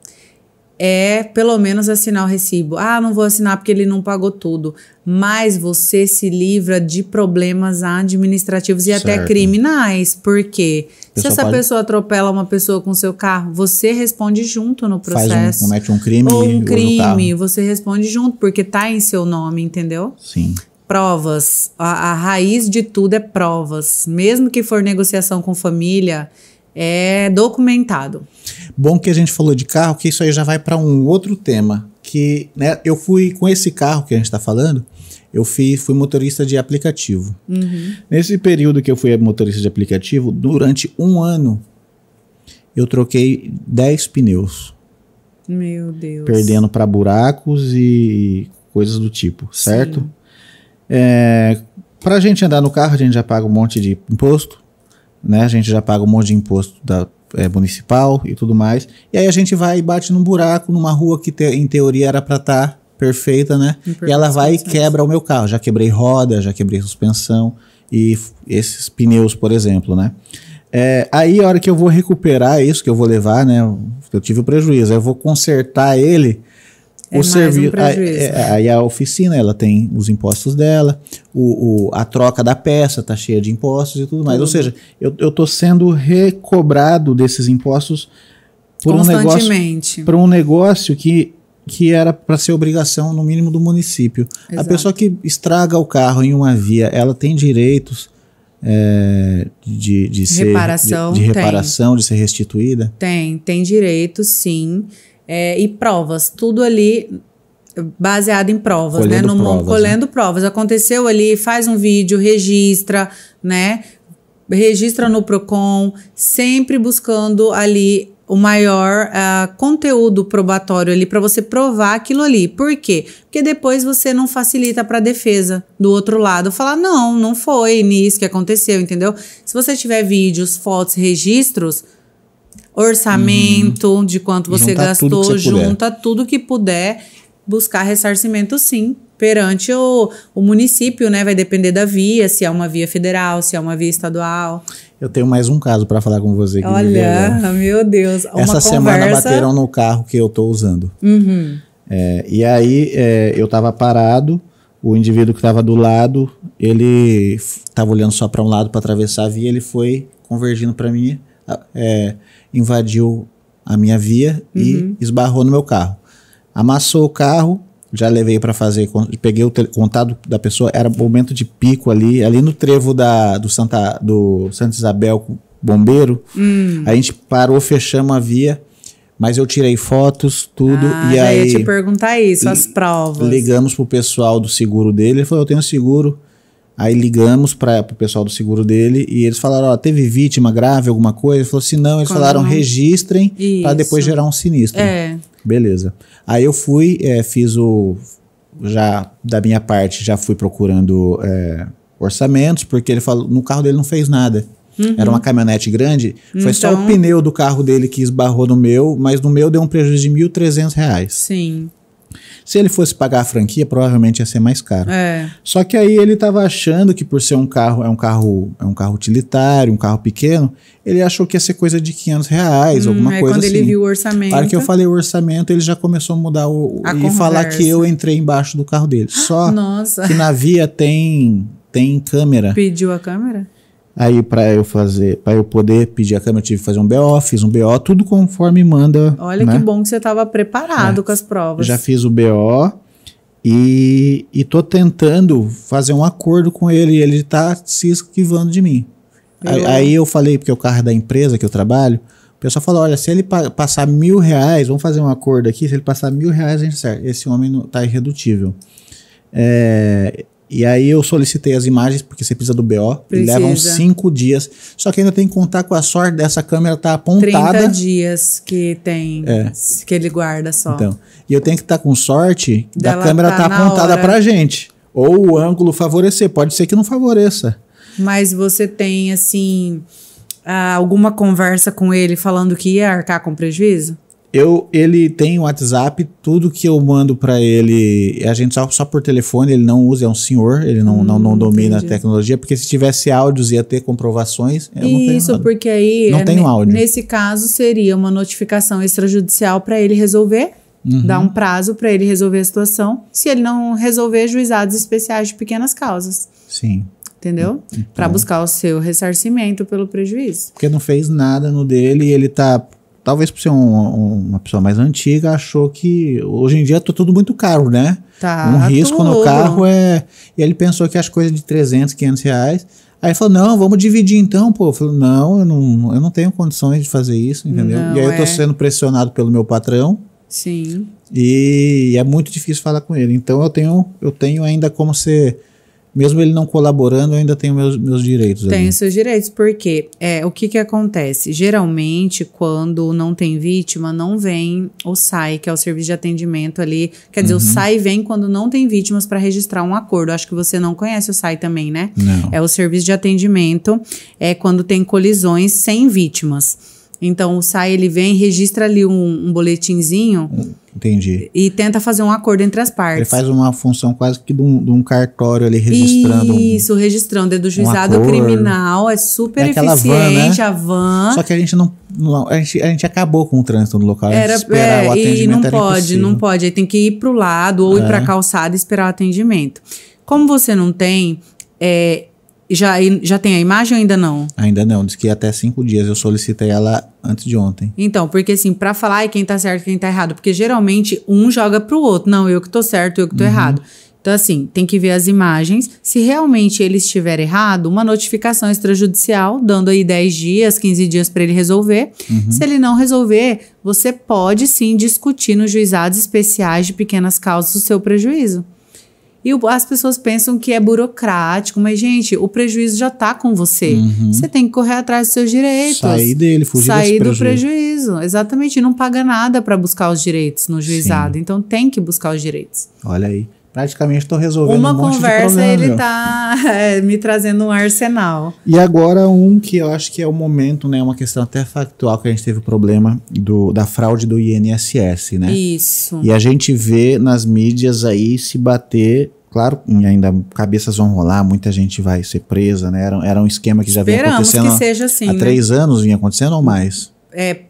pelo menos assinar o recibo. Não vou assinar porque ele não pagou tudo. Mas você se livra de problemas administrativos e até criminais. Por quê? Se essa pessoa atropela uma pessoa com seu carro, você responde junto no processo. Comete um crime. Ou um crime, você responde junto, porque tá em seu nome, entendeu? Sim. Provas. A raiz de tudo é provas. Mesmo que for negociação com família, é documentado. Bom que a gente falou de carro, que isso aí já vai para um outro tema. Que, né, eu fui com esse carro que a gente está falando, eu fui motorista de aplicativo. Nesse período que eu fui motorista de aplicativo, durante 1 ano, eu troquei 10 pneus. Meu Deus. Perdendo para buracos e coisas do tipo, certo? Para a gente andar no carro, a gente já paga um monte de imposto, né? A gente já paga um monte de imposto municipal e tudo mais. E aí a gente vai e bate num buraco, numa rua que em teoria era para estar perfeita, né? E ela vai e quebra o meu carro. Já quebrei roda, já quebrei suspensão e esses pneus, por exemplo, né? Aí a hora que eu vou recuperar isso, que eu vou levar, né? Eu tive o prejuízo, eu vou consertar ele. Aí a oficina, ela tem os impostos dela, a troca da peça tá cheia de impostos e tudo mais. Ou seja, eu tô sendo recobrado desses impostos por um negócio que era para ser obrigação, no mínimo, do município. Exato. A pessoa que estraga o carro em uma via, ela tem direitos de reparação, de ser restituída? Tem direito, sim. E provas, tudo ali baseado em provas, colhendo provas. Aconteceu ali, faz um vídeo, registra, né? Registra no Procon, sempre buscando ali o maior conteúdo probatório ali para você provar aquilo ali. Por quê? Porque depois você não facilita para a defesa do outro lado falar, não foi nisso que aconteceu, entendeu? Se você tiver vídeos, fotos, registros, orçamento de quanto você gastou, junta tudo que puder, buscar ressarcimento, sim, perante o município, né? Vai depender da via, se é uma via federal, se é uma via estadual. Eu tenho mais um caso para falar com você. Olha, meu Deus. Essa semana bateram no carro que eu tô usando. E aí eu tava parado, o indivíduo que tava do lado, ele tava olhando só para um lado para atravessar a via, ele foi convergindo para mim, invadiu a minha via e esbarrou no meu carro. Amassou o carro, já levei para fazer, peguei o contato da pessoa, era momento de pico ali no trevo do Santa Isabel Bombeiro. A gente parou, fechamos a via, mas eu tirei fotos, tudo. E já aí ia te perguntar isso, as provas. Ligamos pro pessoal do seguro dele, ele falou, eu tenho seguro. Aí ligamos pro pessoal do seguro dele e eles falaram, ó, teve vítima grave, alguma coisa? Ele falou assim, não, eles falaram, registrem para depois gerar um sinistro. Beleza. Aí eu fui, já da minha parte, já fui procurando orçamentos, porque ele falou, no carro dele não fez nada. Era uma caminhonete grande, foi só o pneu do carro dele que esbarrou no meu, mas no meu deu um prejuízo de R$1.300. Sim. Se ele fosse pagar a franquia, provavelmente ia ser mais caro. Só que aí ele estava achando que por ser um carro utilitário, um carro pequeno, ele achou que ia ser coisa de R$500, alguma coisa assim. Quando ele viu o orçamento. Para que eu falei o orçamento, ele já começou a mudar e falar que eu entrei embaixo do carro dele. Só que na via tem câmera. Pediu a câmera? Aí para eu poder pedir a câmera, eu tive que fazer um BO, fiz um BO, tudo conforme manda. Olha, né? Que bom que você estava preparado com as provas. Já fiz o BO e tô tentando fazer um acordo com ele, e ele tá se esquivando de mim. Aí eu falei, porque o carro é da empresa que eu trabalho, o pessoal falou, olha, se ele passar R$1.000, vamos fazer um acordo aqui, se ele passar R$1.000, a gente certo. Esse homem tá irredutível. E aí eu solicitei as imagens, porque você precisa do BO, e leva uns 5 dias. Só que ainda tem que contar com a sorte dessa câmera estar apontada. 30 dias que tem, que ele guarda só. Então, e eu tenho que estar com sorte da câmera estar apontada pra gente. Ou o ângulo favorecer, pode ser que não favoreça. Mas você tem, assim, alguma conversa com ele falando que ia arcar com prejuízo? Ele tem o WhatsApp, tudo que eu mando pra ele, a gente só por telefone, ele não usa, é um senhor, ele não domina a tecnologia, porque se tivesse áudios ia ter comprovações, eu não tenho nada. Porque aí, não tenho áudio. Nesse caso, seria uma notificação extrajudicial para ele resolver, dar um prazo para ele resolver a situação, se ele não resolver, juizados especiais de pequenas causas. Sim. Entendeu? Então, para buscar o seu ressarcimento pelo prejuízo. Porque não fez nada no dele e ele tá... Talvez por ser uma pessoa mais antiga, achou que... Hoje em dia tá tudo muito caro, né? Um risco no carro E ele pensou que as coisas de R$300, R$500. Aí ele falou, não, vamos dividir então, pô. Eu falei, não, eu não tenho condições de fazer isso, entendeu? E aí eu tô sendo pressionado pelo meu patrão. Sim. E é muito difícil falar com ele. Então eu tenho ainda como ser... Mesmo ele não colaborando, eu ainda tenho meus direitos. Tem os seus direitos, porque o que acontece? Geralmente, quando não tem vítima, não vem o SAI, que é o Serviço de Atendimento ali. Quer dizer, o SAI vem quando não tem vítimas para registrar um acordo. Acho que você não conhece o SAI também, né? Não. É o Serviço de Atendimento, quando tem colisões sem vítimas. Então, o SAI, ele vem, registra ali um boletinzinho... Entendi. E tenta fazer um acordo entre as partes. Ele faz uma função quase que de um cartório ali, registrando. Isso, registrando. É do juizado criminal, é super eficiente, van, né? A van. Só que a gente a gente acabou com o trânsito no local. Esperar o atendimento e não pode. Aí tem que ir pro lado ou ir pra calçada e esperar o atendimento. Como você não tem... Já tem a imagem ou ainda não? Ainda não, diz que até 5 dias. Eu solicitei ela antes de ontem. Então, porque assim, pra falar quem tá certo e quem tá errado, porque geralmente um joga pro outro. Não, eu que tô certo, eu que tô errado. Então assim, tem que ver as imagens. Se realmente ele estiver errado, uma notificação extrajudicial, dando aí 10 dias, 15 dias pra ele resolver. Se ele não resolver, você pode sim discutir nos juizados especiais de pequenas causas o seu prejuízo. E as pessoas pensam que é burocrático, mas, gente, o prejuízo já tá com você. Você tem que correr atrás dos seus direitos. Sair dele, fugir Sair desse do prejuízo. Exatamente. E não paga nada para buscar os direitos no juizado. Sim. Então, tem que buscar os direitos. Olha aí. Praticamente estou resolvendo um monte de problema. Uma conversa, ele tá me trazendo um arsenal. E agora que eu acho que é o momento, né? Uma questão até factual, que a gente teve o problema da fraude do INSS, né? Isso. E a gente vê nas mídias aí se bater... Claro, ainda cabeças vão rolar, muita gente vai ser presa, né? Era um esquema que já vinha acontecendo que seja assim, há 3 anos, vinha acontecendo ou mais?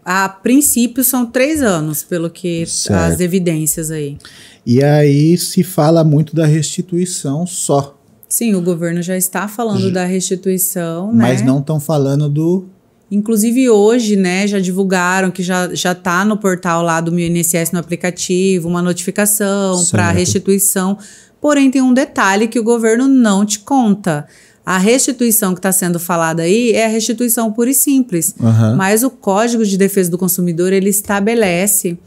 A princípio são 3 anos, pelo que as evidências aí. E aí se fala muito da restituição só. Sim, o governo já está falando da restituição, né? Mas não estão falando do... Inclusive hoje, né, já divulgaram que já está no portal lá do meu INSS no aplicativo, uma notificação para restituição. Porém, tem um detalhe que o governo não te conta. A restituição que está sendo falada aí é a restituição pura e simples. Mas o Código de Defesa do Consumidor, ele estabelece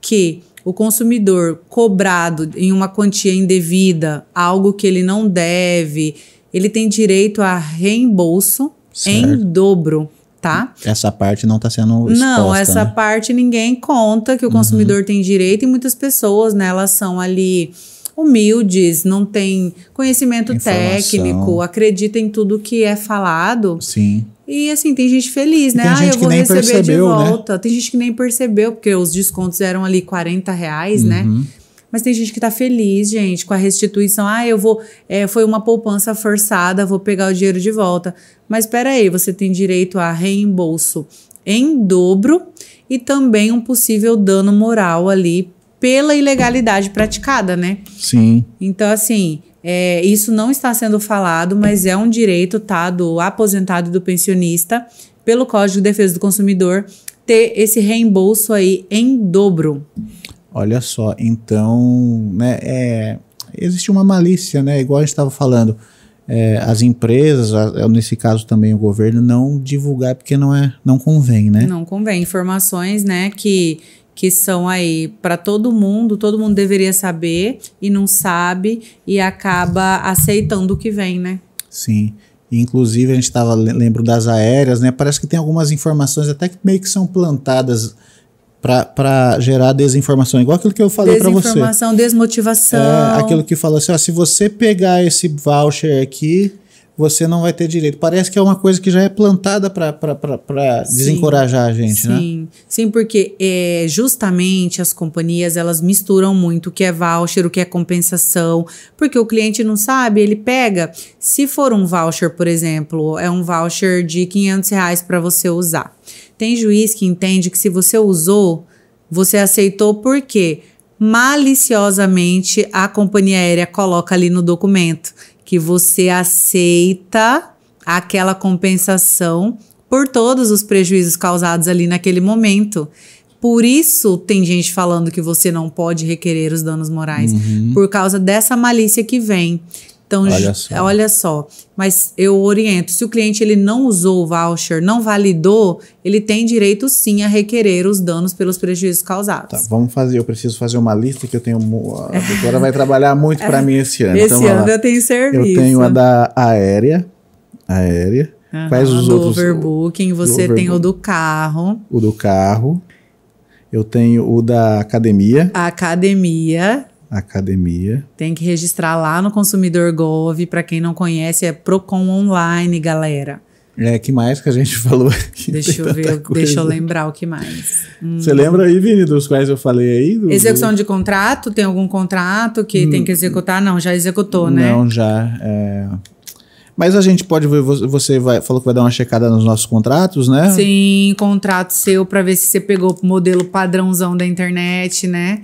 que o consumidor cobrado em uma quantia indevida, algo que ele não deve, ele tem direito a reembolso em dobro. Tá? Essa parte não está sendo exposta. Não, essa parte ninguém conta que o consumidor tem direito, e muitas pessoas, né, elas são ali humildes, não têm conhecimento técnico, acreditam em tudo que é falado. Sim. E assim, tem gente feliz, né? Eu vou receber de volta. Né? Tem gente que nem percebeu, porque os descontos eram ali R$40, né? Mas tem gente que tá feliz, gente, com a restituição. Eu vou... foi uma poupança forçada, vou pegar o dinheiro de volta. Mas espera aí, você tem direito a reembolso em dobro e também um possível dano moral ali pela ilegalidade praticada, né? Sim. Então, assim, isso não está sendo falado, mas é um direito, tá, do aposentado e do pensionista, pelo Código de Defesa do Consumidor, ter esse reembolso aí em dobro. Olha só, então, né, existe uma malícia, né, igual a gente estava falando, as empresas, nesse caso também o governo, não divulgar porque não convém, né? Não convém, informações, né, que são aí para todo mundo deveria saber e não sabe e acaba aceitando o que vem, né? Sim, inclusive a gente lembro das aéreas, né, parece que tem algumas informações até que meio que são plantadas para gerar desinformação, igual aquilo que eu falei para você. Desinformação, desmotivação. Aquilo que falou assim, se você pegar esse voucher aqui, você não vai ter direito. Parece que é uma coisa que já é plantada para desencorajar a gente, né? Sim, porque justamente as companhias, elas misturam muito o que é voucher, o que é compensação, porque o cliente não sabe, ele pega, se for um voucher, por exemplo, é um voucher de R$500 para você usar. Tem juiz que entende que se você usou, você aceitou porque maliciosamente a companhia aérea coloca ali no documento que você aceita aquela compensação por todos os prejuízos causados ali naquele momento. Por isso tem gente falando que você não pode requerer os danos morais, por causa dessa malícia que vem. Então, olha só, mas eu oriento, se o cliente ele não usou o voucher, não validou, ele tem direito sim a requerer os danos pelos prejuízos causados. Tá, vamos fazer, eu preciso fazer uma lista que eu tenho, a doutora vai trabalhar muito para mim esse ano. Esse ano eu tenho serviço. Eu tenho a da aérea. Quais os outros? Overbooking, você tem o do carro. O do carro. Eu tenho o da academia. Academia. Tem que registrar lá no Consumidor Gov. Para quem não conhece, é Procon Online, galera. Que mais que a gente falou aqui? Deixa eu ver, deixa eu lembrar o que mais. Você lembra aí, Vini, dos quais eu falei aí? Execução de contrato? Tem algum contrato que tem que executar? Não, já executou, né? Não, já. Mas a gente pode ver, você falou que vai dar uma checada nos nossos contratos, né? Sim, contrato seu para ver se você pegou o modelo padrãozão da internet, né?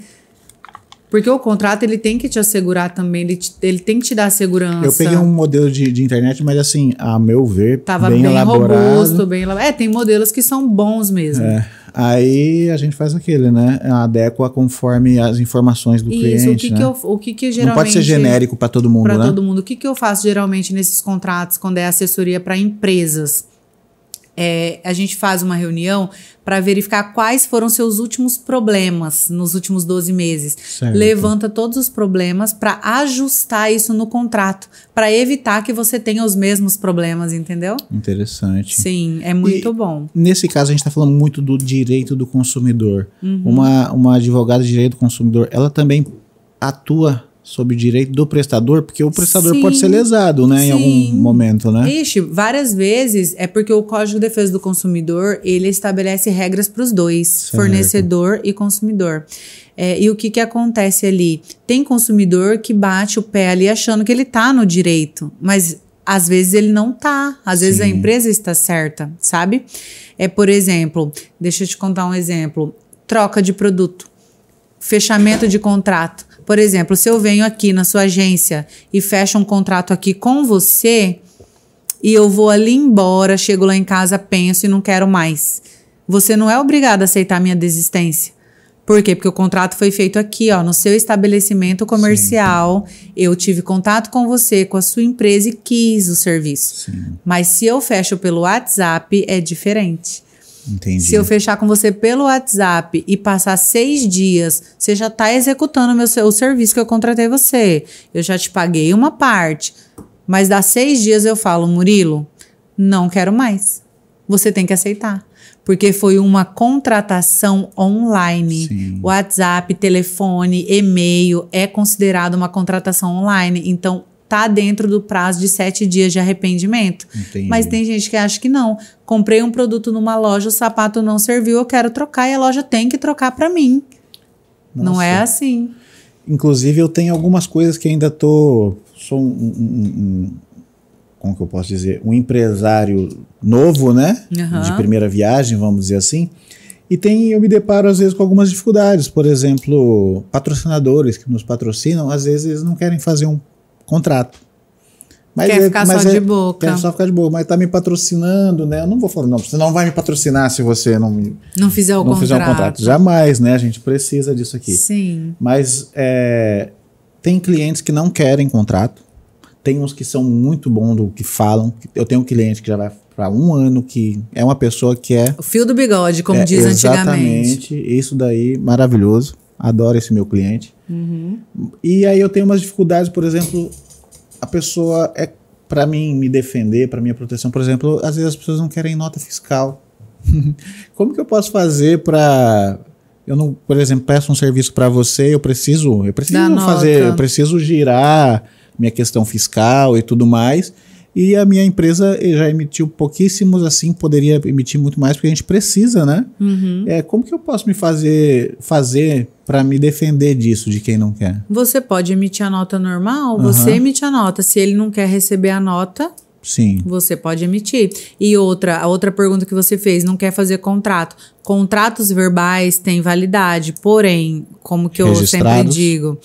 Porque o contrato, ele tem que te assegurar também, ele tem que te dar segurança. Eu peguei um modelo de internet, mas assim, a meu ver, tava bem elaborado. Robusto, bem elaborado. Tem modelos que são bons mesmo. Aí a gente faz aquele, né? Adequa conforme as informações do cliente, né? O que geralmente... Não pode ser genérico para todo mundo, né? Para todo mundo. O que eu faço geralmente nesses contratos, quando é assessoria para empresas? A gente faz uma reunião para verificar quais foram seus últimos problemas nos últimos 12 meses. Certo. Levanta todos os problemas para ajustar isso no contrato, para evitar que você tenha os mesmos problemas, entendeu? Interessante. Sim, é muito bom. Nesse caso, a gente está falando muito do direito do consumidor. Uma advogada de direito do consumidor, ela também atua sob o direito do prestador, porque o prestador pode ser lesado, né, em algum momento, né? Ixi, várias vezes é porque o Código de Defesa do Consumidor, ele estabelece regras para os dois, fornecedor e consumidor. E o que acontece ali? Tem consumidor que bate o pé ali achando que ele tá no direito, mas às vezes ele não tá, às vezes a empresa está certa, sabe? Por exemplo, deixa eu te contar um exemplo, troca de produto, fechamento de contrato. Por exemplo, se eu venho aqui na sua agência e fecho um contrato aqui com você e eu vou ali embora, chego lá em casa, penso e não quero mais. Você não é obrigado a aceitar minha desistência. Por quê? Porque o contrato foi feito aqui, ó, no seu estabelecimento comercial. Sim. Eu tive contato com você, com a sua empresa e quis o serviço. Sim. Mas se eu fecho pelo WhatsApp, é diferente. Entendi. Se eu fechar com você pelo WhatsApp e passar 6 dias, você já está executando o serviço que eu contratei você. Eu já te paguei uma parte. Mas dá 6 dias eu falo, Murilo, não quero mais. Você tem que aceitar. Porque foi uma contratação online. Sim. WhatsApp, telefone, e-mail é considerado uma contratação online. Então, tá dentro do prazo de 7 dias de arrependimento. Entendi. Mas tem gente que acha que não. Comprei um produto numa loja, o sapato não serviu, eu quero trocar e a loja tem que trocar para mim. Nossa. Não é assim. Inclusive, eu tenho algumas coisas que ainda sou como que eu posso dizer, um empresário novo, né? Uhum. De primeira viagem, vamos dizer assim. E eu me deparo, às vezes, com algumas dificuldades. Por exemplo, patrocinadores que nos patrocinam, às vezes, eles não querem fazer um contrato. Quer ficar só de boca. Quer só ficar de boca, mas tá me patrocinando, né? Eu não vou falar, não, você não vai me patrocinar se você não fizer o contrato. Jamais, né? A gente precisa disso aqui. Sim. Mas tem clientes que não querem contrato. Tem uns que são muito bons do que falam. Eu tenho um cliente que já vai para 1 ano, que é uma pessoa que é... O fio do bigode, como diz antigamente. Exatamente. Isso daí, maravilhoso. Adoro esse meu cliente. Uhum. E aí eu tenho umas dificuldades, por exemplo, a pessoa para mim me defender, para minha proteção, por exemplo, às vezes as pessoas não querem nota fiscal. Como que eu posso fazer para... Eu não, por exemplo, peço um serviço para você, eu preciso fazer, eu preciso girar minha questão fiscal e tudo mais, e a minha empresa já emitiu pouquíssimos, assim, poderia emitir muito mais, porque a gente precisa, né? Uhum. Como que eu posso me fazer para me defender disso, de quem não quer? Você pode emitir a nota normal, você emite a nota. Se ele não quer receber a nota, sim, você pode emitir. E a outra pergunta que você fez, não quer fazer contrato. Contratos verbais têm validade, porém, como que eu sempre digo...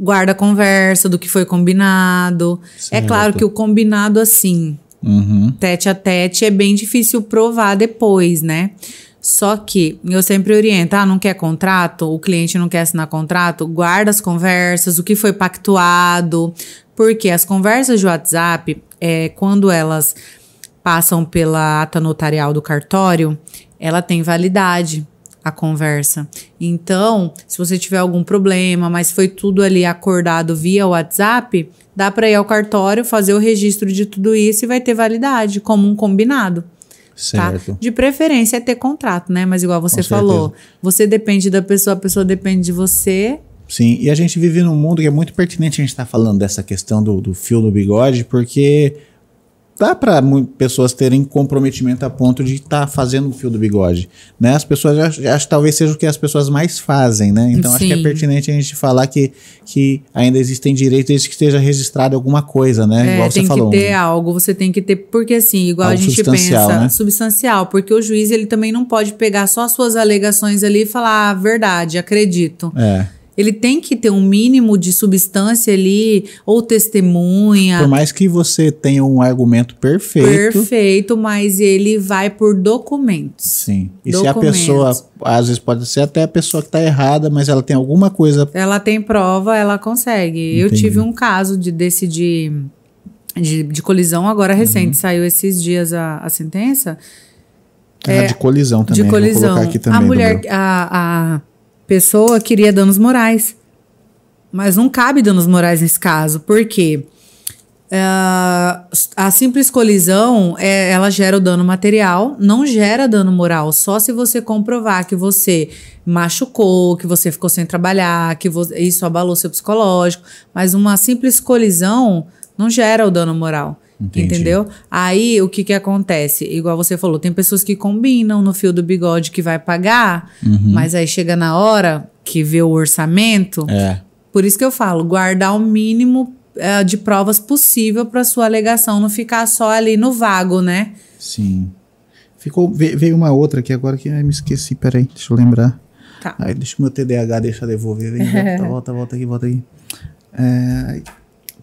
Guarda a conversa do que foi combinado. Certo. É claro que o combinado assim, tete a tete, é bem difícil provar depois, né? Só que eu sempre oriento, não quer contrato, o cliente não quer assinar contrato, guarda as conversas, o que foi pactuado. Porque as conversas de WhatsApp, quando elas passam pela ata notarial do cartório, ela tem validade. A conversa. Então, se você tiver algum problema, mas foi tudo ali acordado via WhatsApp, dá para ir ao cartório, fazer o registro de tudo isso e vai ter validade, como um combinado. Certo. Tá? De preferência é ter contrato, né? Mas igual você falou, você depende da pessoa, a pessoa depende de você. Sim, e a gente vive num mundo que é muito pertinente a gente estar falando dessa questão do fio do bigode, porque... dá para pessoas terem comprometimento a ponto de estar fazendo o fio do bigode, né? As pessoas acho que talvez seja o que as pessoas mais fazem, né? Então, acho que é pertinente a gente falar que ainda existem direitos desde que esteja registrado alguma coisa, né? Igual você falou. Tem que ter algo, você tem que ter, porque assim, igual a gente pensa, né? Substancial, porque o juiz, ele também não pode pegar só as suas alegações ali e falar, verdade, acredito. Ele tem que ter um mínimo de substância ali, ou testemunha. Por mais que você tenha um argumento perfeito. Perfeito, mas ele vai por documentos. Sim. E se a pessoa, às vezes pode ser até a pessoa que está errada, mas ela tem alguma coisa... Ela tem prova, ela consegue. Entendi. Eu tive um caso de colisão agora recente, saiu esses dias a sentença. De colisão também. De colisão. Vou colocar aqui também. A mulher... A pessoa queria danos morais, mas não cabe danos morais nesse caso, porque a simples colisão ela gera o dano material, não gera dano moral, só se você comprovar que você machucou, que você ficou sem trabalhar, que isso abalou seu psicológico, mas uma simples colisão não gera o dano moral. Entendi. Entendeu? Aí, o que acontece? Igual você falou, tem pessoas que combinam no fio do bigode que vai pagar, mas aí chega na hora que vê o orçamento. Por isso que eu falo, guardar o mínimo de provas possível para sua alegação, não ficar só ali no vago, né? Sim. Veio uma outra aqui agora que me esqueci, peraí, deixa eu lembrar. Tá. Aí deixa o meu TDAH, deixa devolver. Vem, volta aqui.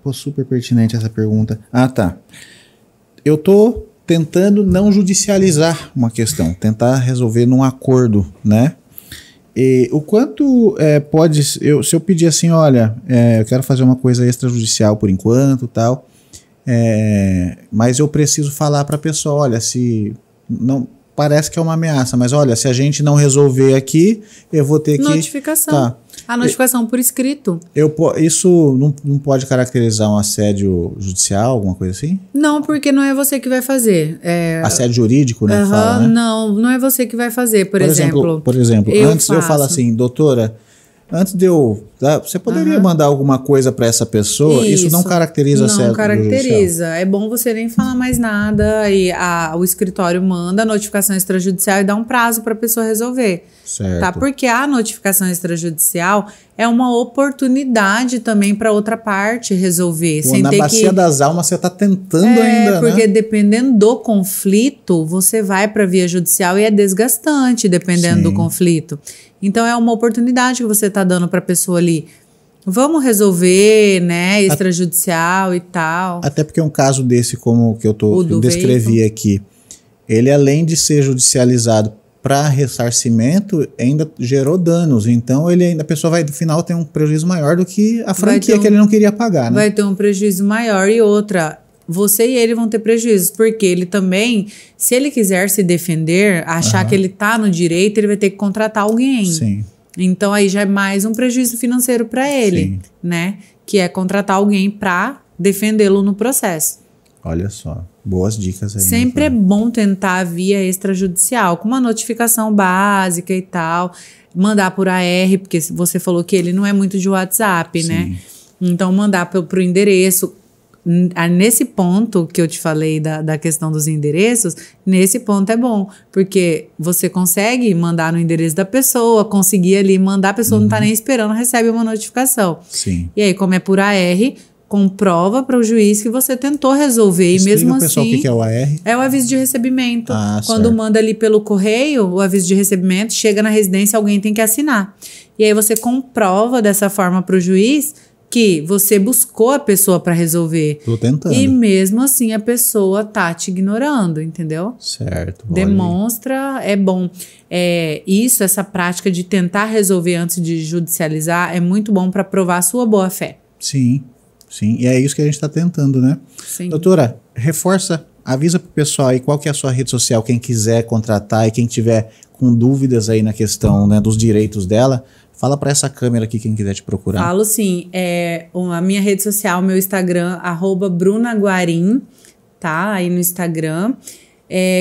Pô, super pertinente essa pergunta. Ah, tá. Eu tô tentando não judicializar uma questão, tentar resolver num acordo, né? E o quanto pode... se eu pedir assim, olha, eu quero fazer uma coisa extrajudicial por enquanto, tal, mas eu preciso falar para a pessoa, olha, se... não parece que é uma ameaça, mas olha, se a gente não resolver aqui, eu vou ter que... Notificação. Tá. A notificação por escrito. Isso não pode caracterizar um assédio judicial, alguma coisa assim? Não, porque não é você que vai fazer. Assédio jurídico, né? Fala, né? Não é você que vai fazer, por exemplo. Por exemplo, antes eu falo assim, doutora, antes de eu... Você poderia mandar alguma coisa para essa pessoa? Isso não caracteriza assédio judicial? Não caracteriza. É bom você nem falar mais nada e o escritório manda a notificação extrajudicial e dá um prazo para a pessoa resolver. Certo. Tá? Porque a notificação extrajudicial é uma oportunidade também para outra parte resolver. Pô, na bacia das almas você está tentando ainda, porque né? Dependendo do conflito, você vai para a via judicial e é desgastante dependendo do conflito. Então é uma oportunidade que você está dando para a pessoa ali. Vamos resolver, né, extrajudicial e tal. Até porque um caso desse, como que eu descrevi aqui, ele além de ser judicializado para ressarcimento, ainda gerou danos. Então, a pessoa vai, no final, ter um prejuízo maior do que a franquia que ele não queria pagar, né? Vai ter um prejuízo maior. E outra, você e ele vão ter prejuízos, porque ele também, se ele quiser se defender, achar que ele tá no direito, ele vai ter que contratar alguém. Sim. Então, aí já é mais um prejuízo financeiro para ele, né? Que é contratar alguém para defendê-lo no processo. Olha só, boas dicas aí. Sempre é bom tentar a via extrajudicial, com uma notificação básica e tal, mandar por AR, porque você falou que ele não é muito de WhatsApp, né? Então, mandar pro endereço. Nesse ponto que eu te falei da questão dos endereços, nesse ponto é bom, porque você consegue mandar no endereço da pessoa, conseguir ali mandar, a pessoa não tá nem esperando, recebe uma notificação. Sim. E aí, como é por AR, comprova para o juiz que você tentou resolver. Explica e mesmo assim... pessoal, o que é o AR? É o aviso de recebimento. Quando certo. manda ali pelo correio, o aviso de recebimento, chega na residência, alguém tem que assinar. E aí você comprova dessa forma para o juiz que você buscou a pessoa para resolver. Tô tentando. E mesmo assim a pessoa tá te ignorando, entendeu? Certo. Demonstra, é bom. Essa prática de tentar resolver antes de judicializar é muito bom para provar a sua boa-fé. Sim. Sim, e é isso que a gente está tentando, né? Sim. Doutora, reforça, avisa pro pessoal aí qual que é a sua rede social, quem quiser contratar e quem tiver com dúvidas aí na questão, né, dos direitos dela, fala para essa câmera aqui quem quiser te procurar. Falo sim, a minha rede social, meu Instagram, @brunaguarim, tá? Aí no Instagram.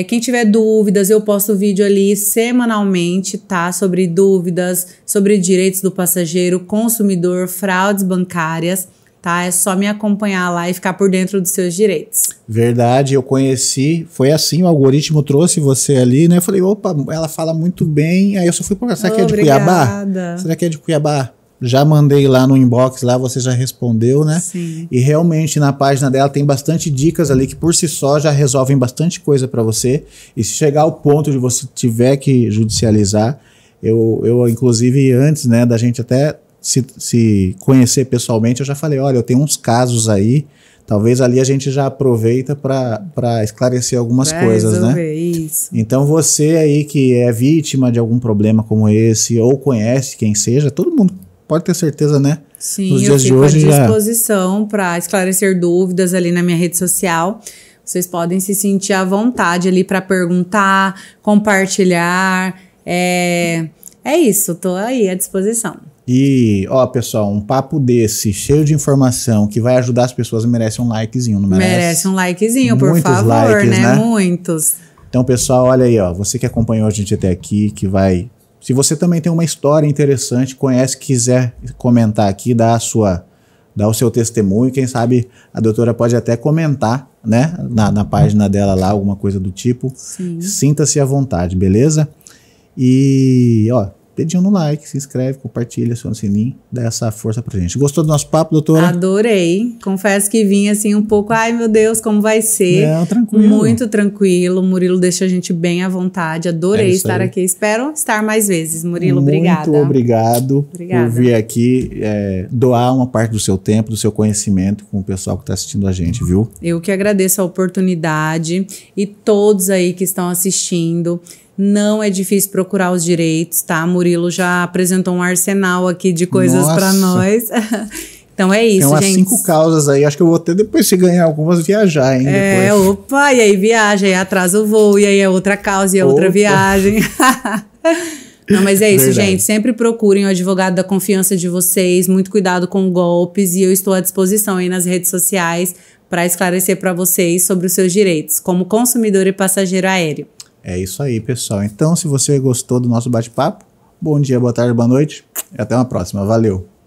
Quem tiver dúvidas, eu posto vídeo ali semanalmente, tá? Sobre dúvidas, sobre direitos do passageiro, consumidor, fraudes bancárias. Tá? É só me acompanhar lá e ficar por dentro dos seus direitos. Verdade, eu conheci, foi assim, o algoritmo trouxe você ali, né? Eu falei, opa, ela fala muito bem. Aí eu só fui procurar, será que é de Cuiabá? Será que é de Cuiabá? Já mandei lá no inbox, lá você já respondeu, né? Sim. E realmente na página dela tem bastante dicas ali que por si só já resolvem bastante coisa para você. E se chegar ao ponto de você tiver que judicializar, eu inclusive antes, né, da gente até se conhecer pessoalmente, eu já falei, olha, eu tenho uns casos aí, talvez ali a gente já aproveita para esclarecer algumas coisas, né? Isso. Então você aí que é vítima de algum problema como esse, ou conhece quem seja, todo mundo pode ter certeza, né? Sim, nos eu dias de fico hoje à disposição para esclarecer dúvidas ali na minha rede social. Vocês podem se sentir à vontade ali para perguntar, compartilhar. É isso, tô aí à disposição. E, ó, pessoal, um papo desse, cheio de informação, que vai ajudar as pessoas, merece um likezinho, não merece? Merece um likezinho, por Muitos favor, likes, né? Muitos. Então, pessoal, olha aí, ó, você que acompanhou a gente até aqui, que vai... Se você também tem uma história interessante, conhece, quiser comentar aqui, dá o seu testemunho, quem sabe a doutora pode até comentar, né, na página dela lá, alguma coisa do tipo. Sim. Sinta-se à vontade, beleza? E, ó, dedinho no like, se inscreve, compartilha, aciona o sininho, dá essa força pra gente. Gostou do nosso papo, doutora? Adorei. Confesso que vim assim um pouco, ai meu Deus, como vai ser? Não, tranquilo. Muito tranquilo. O Murilo deixa a gente bem à vontade. Adorei estar aqui. Espero estar mais vezes. Murilo, obrigada. Muito obrigado Obrigada. por vir aqui doar uma parte do seu tempo, do seu conhecimento com o pessoal que está assistindo a gente, viu? Eu que agradeço a oportunidade e todos aí que estão assistindo. Não é difícil procurar os direitos, tá? Murilo já apresentou um arsenal aqui de coisas para nós. Então é isso, tem umas gente. 5 causas aí, acho que eu vou até depois, se ganhar algumas, viajar, hein? Depois. Opa, e aí viaja, aí atrasa o voo, e aí é outra causa, e é outra viagem. Não, mas é isso, verdade. Gente, sempre procurem o advogado da confiança de vocês, muito cuidado com golpes, e eu estou à disposição aí nas redes sociais para esclarecer para vocês sobre os seus direitos, como consumidor e passageiro aéreo. É isso aí, pessoal. Então, se você gostou do nosso bate-papo, bom dia, boa tarde, boa noite e até uma próxima. Valeu!